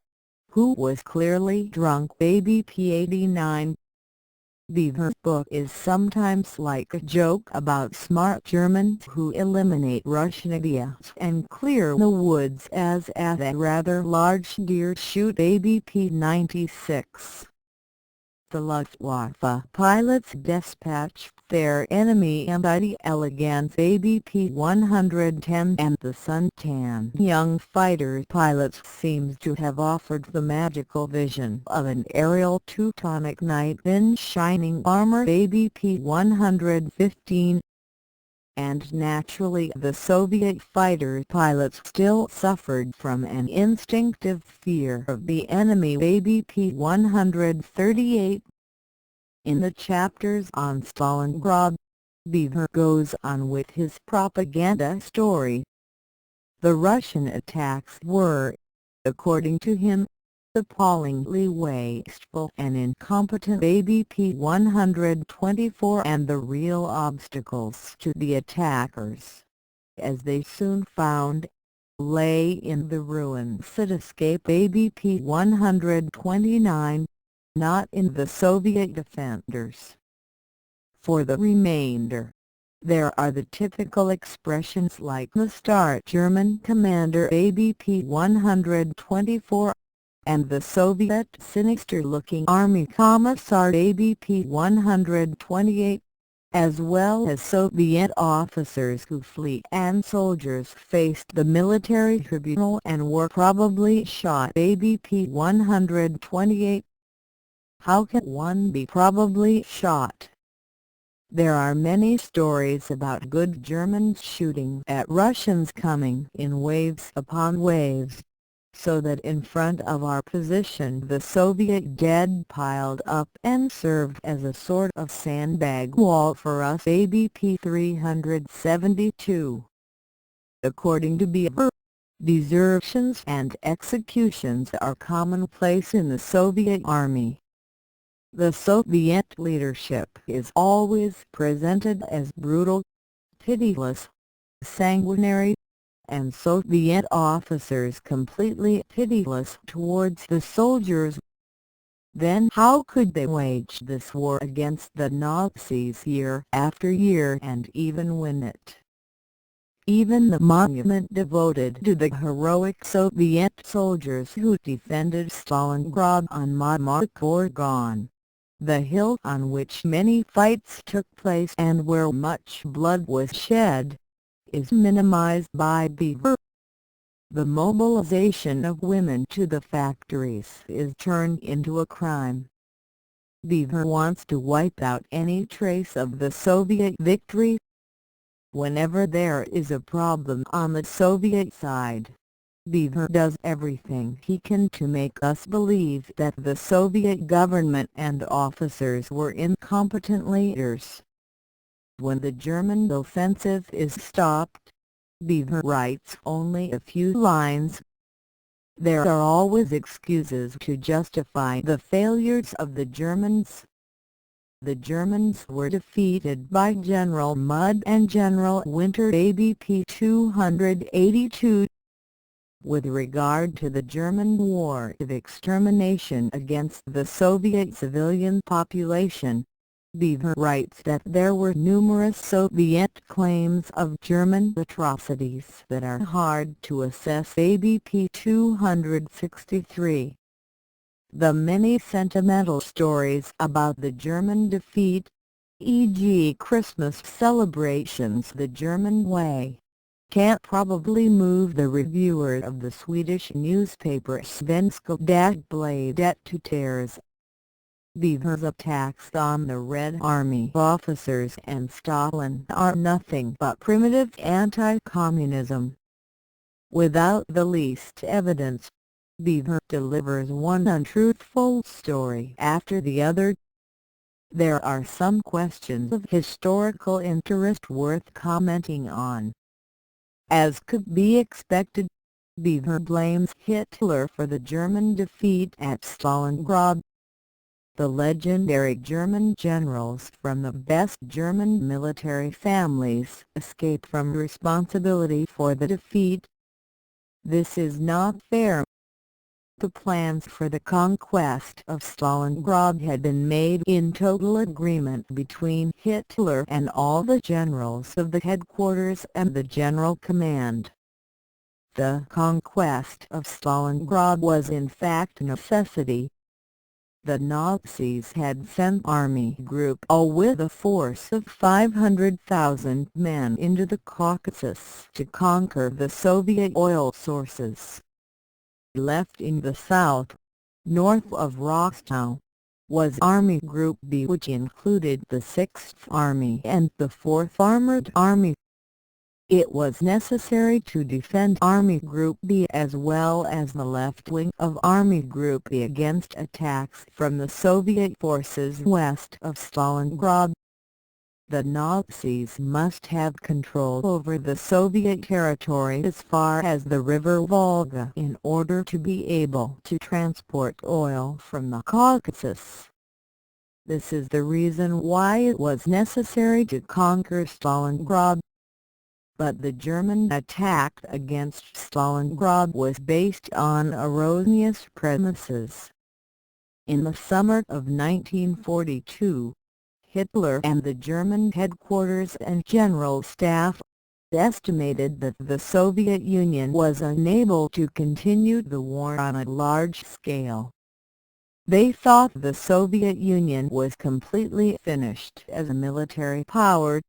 who was clearly drunk. BP 89. Beevor's book is sometimes like a joke about smart Germans who eliminate Russian idiots and clear the woods as at a rather large deer shoot ABP 96. The Luftwaffe pilots dispatched their enemy anti-elegance ABP 110 and the suntan young fighter pilots seems to have offered the magical vision of an aerial Teutonic knight in shining armor ABP 115. And naturally the Soviet fighter pilots still suffered from an instinctive fear of the enemy ABP 138. In the chapters on Stalingrad, Beevor goes on with his propaganda story. The Russian attacks were, according to him, appallingly wasteful and incompetent ABP 124 and the real obstacles to the attackers, as they soon found, lay in the ruined cityscape ABP 129, not in the Soviet defenders. For the remainder, there are the typical expressions like the star German commander ABP 124, and the Soviet sinister-looking army commissar ABP 128, as well as Soviet officers who fled and soldiers faced the military tribunal and were probably shot ABP 128. How can one be probably shot? There are many stories about good Germans shooting at Russians coming in waves upon waves, so that in front of our position the Soviet dead piled up and served as a sort of sandbag wall for us ABP 372. According to Beevor, desertions and executions are commonplace in the Soviet army. The Soviet leadership is always presented as brutal, pitiless, sanguinary, and Soviet officers completely pitiless towards the soldiers. Then how could they wage this war against the Nazis year after year and even win it? Even the monument devoted to the heroic Soviet soldiers who defended Stalingrad on Gorgon, the hill on which many fights took place and where much blood was shed, is minimized by Beevor. The mobilization of women to the factories is turned into a crime. Beevor wants to wipe out any trace of the Soviet victory. Whenever there is a problem on the Soviet side, Beevor does everything he can to make us believe that the Soviet government and officers were incompetent leaders. When the German offensive is stopped, Beevor writes only a few lines. There are always excuses to justify the failures of the Germans. The Germans were defeated by General Mudd and General Winter ABP 282. With regard to the German war of extermination against the Soviet civilian population, Beevor writes that there were numerous Soviet claims of German atrocities that are hard to assess ABP 263. The many sentimental stories about the German defeat, e.g. Christmas celebrations the German way, can't probably move the reviewer of the Swedish newspaper Svenska Dagbladet to tears. Beevor's attacks on the Red Army officers and Stalin are nothing but primitive anti-communism. Without the least evidence, Beevor delivers one untruthful story after the other. There are some questions of historical interest worth commenting on. As could be expected, Beevor blames Hitler for the German defeat at Stalingrad. The legendary German generals from the best German military families escape from responsibility for the defeat. This is not fair. The plans for the conquest of Stalingrad had been made in total agreement between Hitler and all the generals of the headquarters and the General Command. The conquest of Stalingrad was in fact a necessity. The Nazis had sent Army Group A with a force of 500,000 men into the Caucasus to conquer the Soviet oil sources. Left in the south, north of Rostov, was Army Group B, which included the 6th Army and the 4th Armored Army. It was necessary to defend Army Group B as well as the left wing of Army Group B against attacks from the Soviet forces west of Stalingrad. The Nazis must have control over the Soviet territory as far as the river Volga in order to be able to transport oil from the Caucasus. This is the reason why it was necessary to conquer Stalingrad. But the German attack against Stalingrad was based on erroneous premises. In the summer of 1942, Hitler and the German headquarters and general staff estimated that the Soviet Union was unable to continue the war on a large scale. They thought the Soviet Union was completely finished as a military power.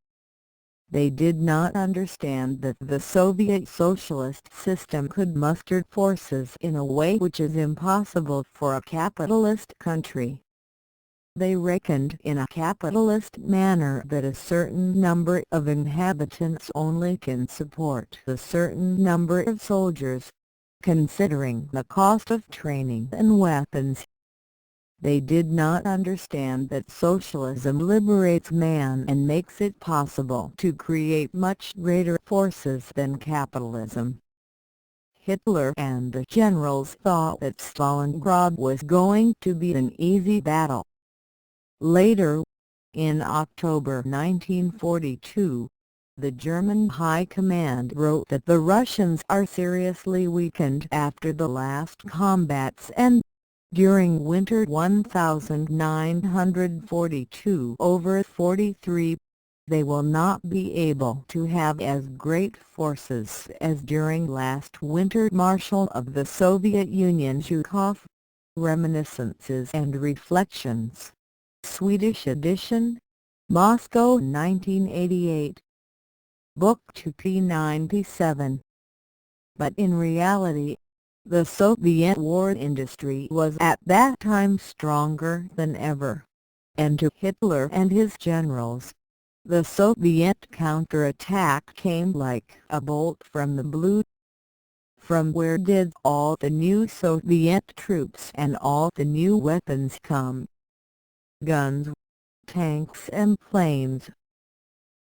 They did not understand that the Soviet socialist system could muster forces in a way which is impossible for a capitalist country. They reckoned in a capitalist manner that a certain number of inhabitants only can support a certain number of soldiers, considering the cost of training and weapons. They did not understand that socialism liberates man and makes it possible to create much greater forces than capitalism. Hitler and the generals thought that Stalingrad was going to be an easy battle. Later, in October 1942, the German High Command wrote that the Russians are seriously weakened after the last combats and, during winter 1942-43, they will not be able to have as great forces as during last winter. Marshal of the Soviet Union Zhukov, Reminiscences and Reflections, Swedish edition, Moscow 1988. Book 2 p97. But in reality, the Soviet war industry was at that time stronger than ever, and to Hitler and his generals, the Soviet counterattack came like a bolt from the blue. From where did all the new Soviet troops and all the new weapons come? Guns, tanks and planes.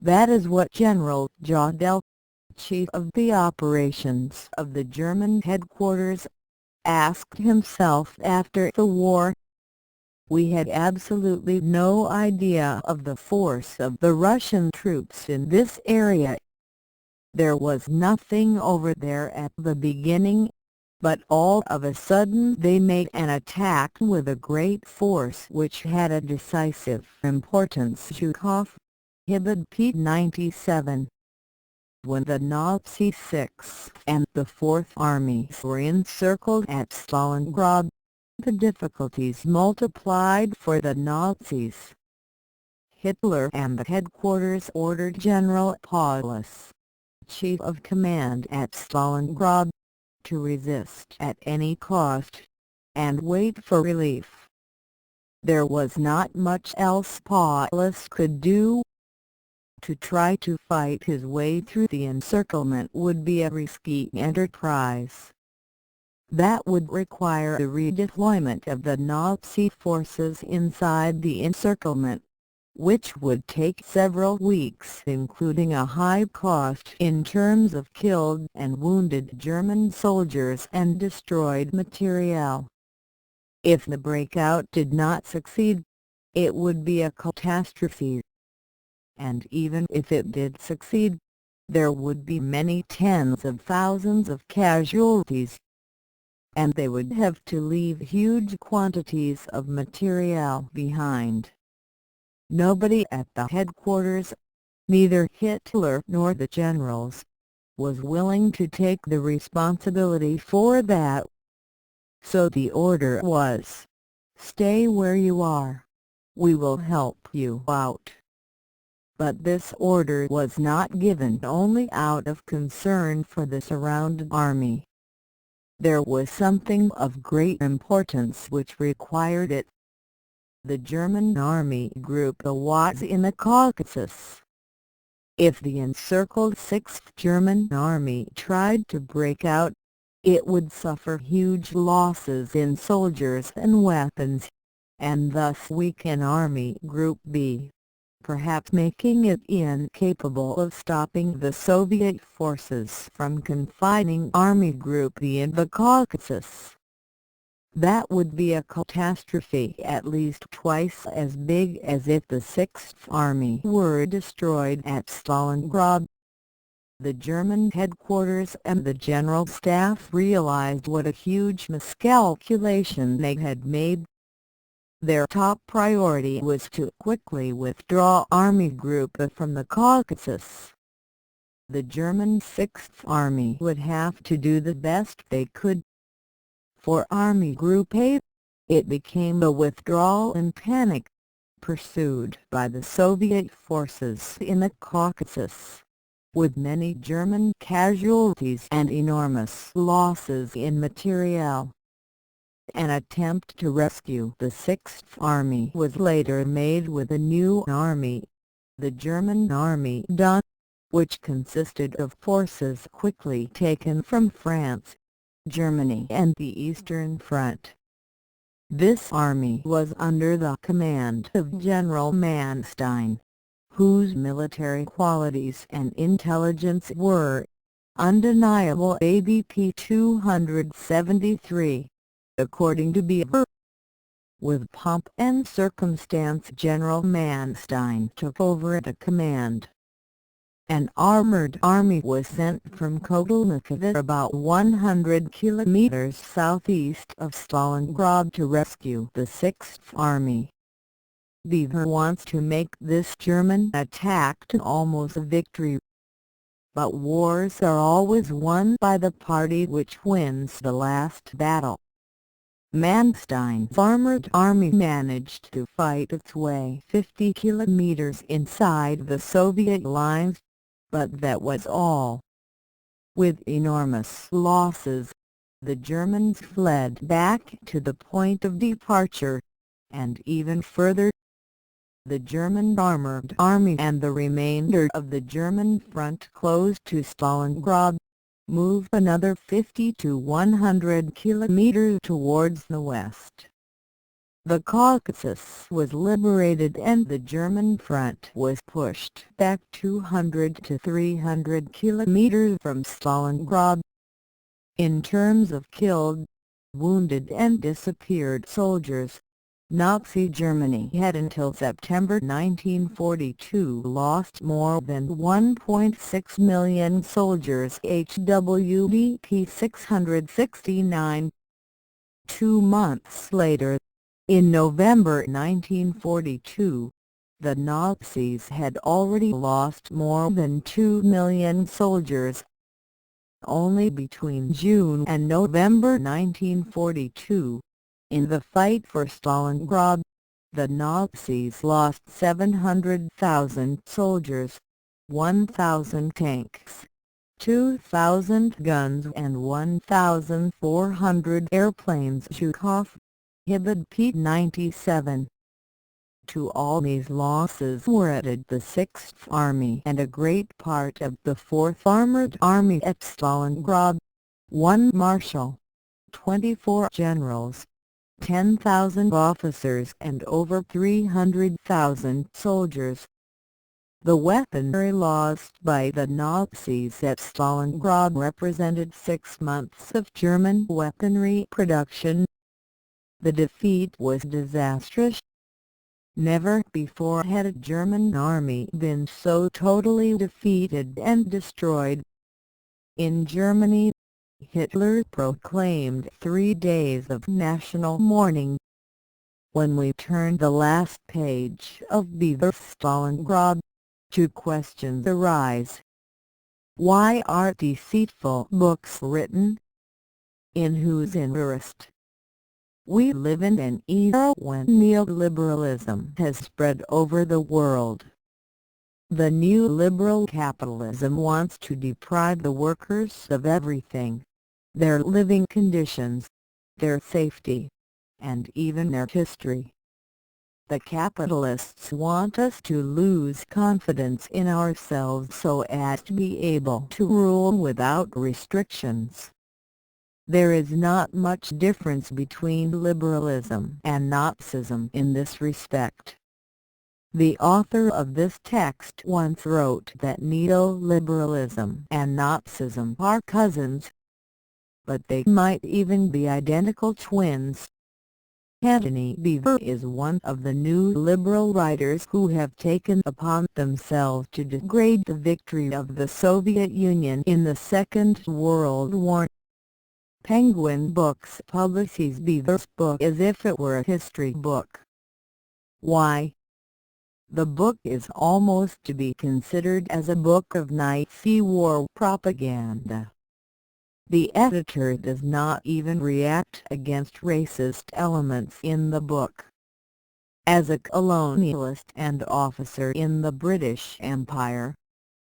That is what General Jodl, chief of the operations of the German headquarters, asked himself after the war. We had absolutely no idea of the force of the Russian troops in this area. There was nothing over there at the beginning, but all of a sudden they made an attack with a great force which had a decisive importance. Zhukov, Hibbard p. 97. When the Nazi 6th and the 4th Armies were encircled at Stalingrad, the difficulties multiplied for the Nazis. Hitler and the headquarters ordered General Paulus, chief of command at Stalingrad, to resist at any cost, and wait for relief. There was not much else Paulus could do. To try to fight his way through the encirclement would be a risky enterprise. That would require the redeployment of the Nazi forces inside the encirclement, which would take several weeks, including a high cost in terms of killed and wounded German soldiers and destroyed materiel. If the breakout did not succeed, it would be a catastrophe. And even if it did succeed, there would be many tens of thousands of casualties. and they would have to leave huge quantities of material behind. Nobody at the headquarters, neither Hitler nor the generals, was willing to take the responsibility for that. So the order was, "Stay where you are. We will help you out." But this order was not given only out of concern for the surrounded army. There was something of great importance which required it. The German army group was in the Caucasus. If the encircled 6th German Army tried to break out, it would suffer huge losses in soldiers and weapons, and thus weaken Army Group B, perhaps making it incapable of stopping the Soviet forces from confining Army Group B in the Caucasus. That would be a catastrophe at least twice as big as if the 6th Army were destroyed at Stalingrad. The German headquarters and the General Staff realized what a huge miscalculation they had made. Their top priority was to quickly withdraw Army Group A from the Caucasus. The German 6th Army would have to do the best they could. For Army Group A, it became a withdrawal in panic, pursued by the Soviet forces in the Caucasus, with many German casualties and enormous losses in materiel. An attempt to rescue the 6th Army was later made with a new army, the German Army Dawn, which consisted of forces quickly taken from France, Germany and the Eastern Front. This army was under the command of General Manstein, whose military qualities and intelligence were undeniable. ABP 273, according to Beevor. With pomp and circumstance, General Manstein took over the command. An armored army was sent from Kotelnikov, about 100 kilometers southeast of Stalingrad, to rescue the 6th Army. Beevor wants to make this German attack to almost a victory. But wars are always won by the party which wins the last battle. Manstein's armored army managed to fight its way 50 kilometers inside the Soviet lines, but that was all. With enormous losses, the Germans fled back to the point of departure, and even further. The German armored army and the remainder of the German front close to Stalingrad moved another 50 to 100 kilometers towards the west. The Caucasus was liberated and the German front was pushed back 200 to 300 kilometers from Stalingrad. In terms of killed, wounded and disappeared soldiers, Nazi Germany had until September 1942 lost more than 1.6 million soldiers. HWDP 669. 2 months later, in November 1942, the Nazis had already lost more than 2 million soldiers. Only between June and November 1942, in the fight for Stalingrad, the Nazis lost 700,000 soldiers, 1,000 tanks, 2,000 guns and 1,400 airplanes. Zhukov, Hibbard P. 97. To all these losses were added the 6th Army and a great part of the 4th Armored Army at Stalingrad, 1 marshal, 24 generals, 10,000 officers and over 300,000 soldiers. The weaponry lost by the Nazis at Stalingrad represented 6 months of German weaponry production. The defeat was disastrous. Never before had a German army been so totally defeated and destroyed. In Germany, Hitler proclaimed 3 days of national mourning. When we turn the last page of Beevor's Stalingrad, two questions arise. Why are deceitful books written? In whose interest? We live in an era when neoliberalism has spread over the world. The new liberal capitalism wants to deprive the workers of everything: their living conditions, their safety, and even their history. The capitalists want us to lose confidence in ourselves so as to be able to rule without restrictions. There is not much difference between liberalism and Nazism in this respect. The author of this text once wrote that neoliberalism and Nazism are cousins, but they might even be identical twins. Antony Beevor is one of the new liberal writers who have taken upon themselves to degrade the victory of the Soviet Union in the Second World War. Penguin Books publishes Beevor's book as if it were a history book. Why? The book is almost to be considered as a book of Nazi war propaganda. The editor does not even react against racist elements in the book. As a colonialist and officer in the British Empire,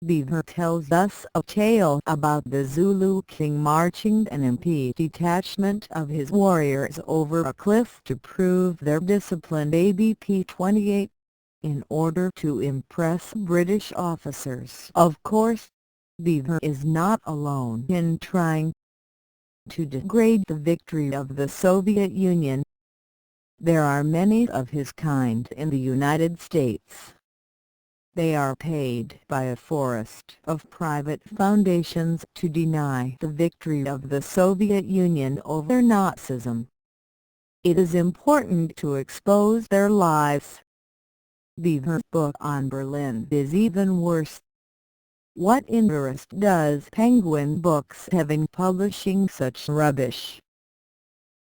Beevor tells us a tale about the Zulu king marching an MP detachment of his warriors over a cliff to prove their discipline ABP 28, in order to impress British officers. Of course, Beevor is not alone in trying to degrade the victory of the Soviet Union. There are many of his kind in the United States. They are paid by a forest of private foundations to deny the victory of the Soviet Union over Nazism. It is important to expose their lies. Beevor's book on Berlin is even worse. What interest does Penguin Books have in publishing such rubbish?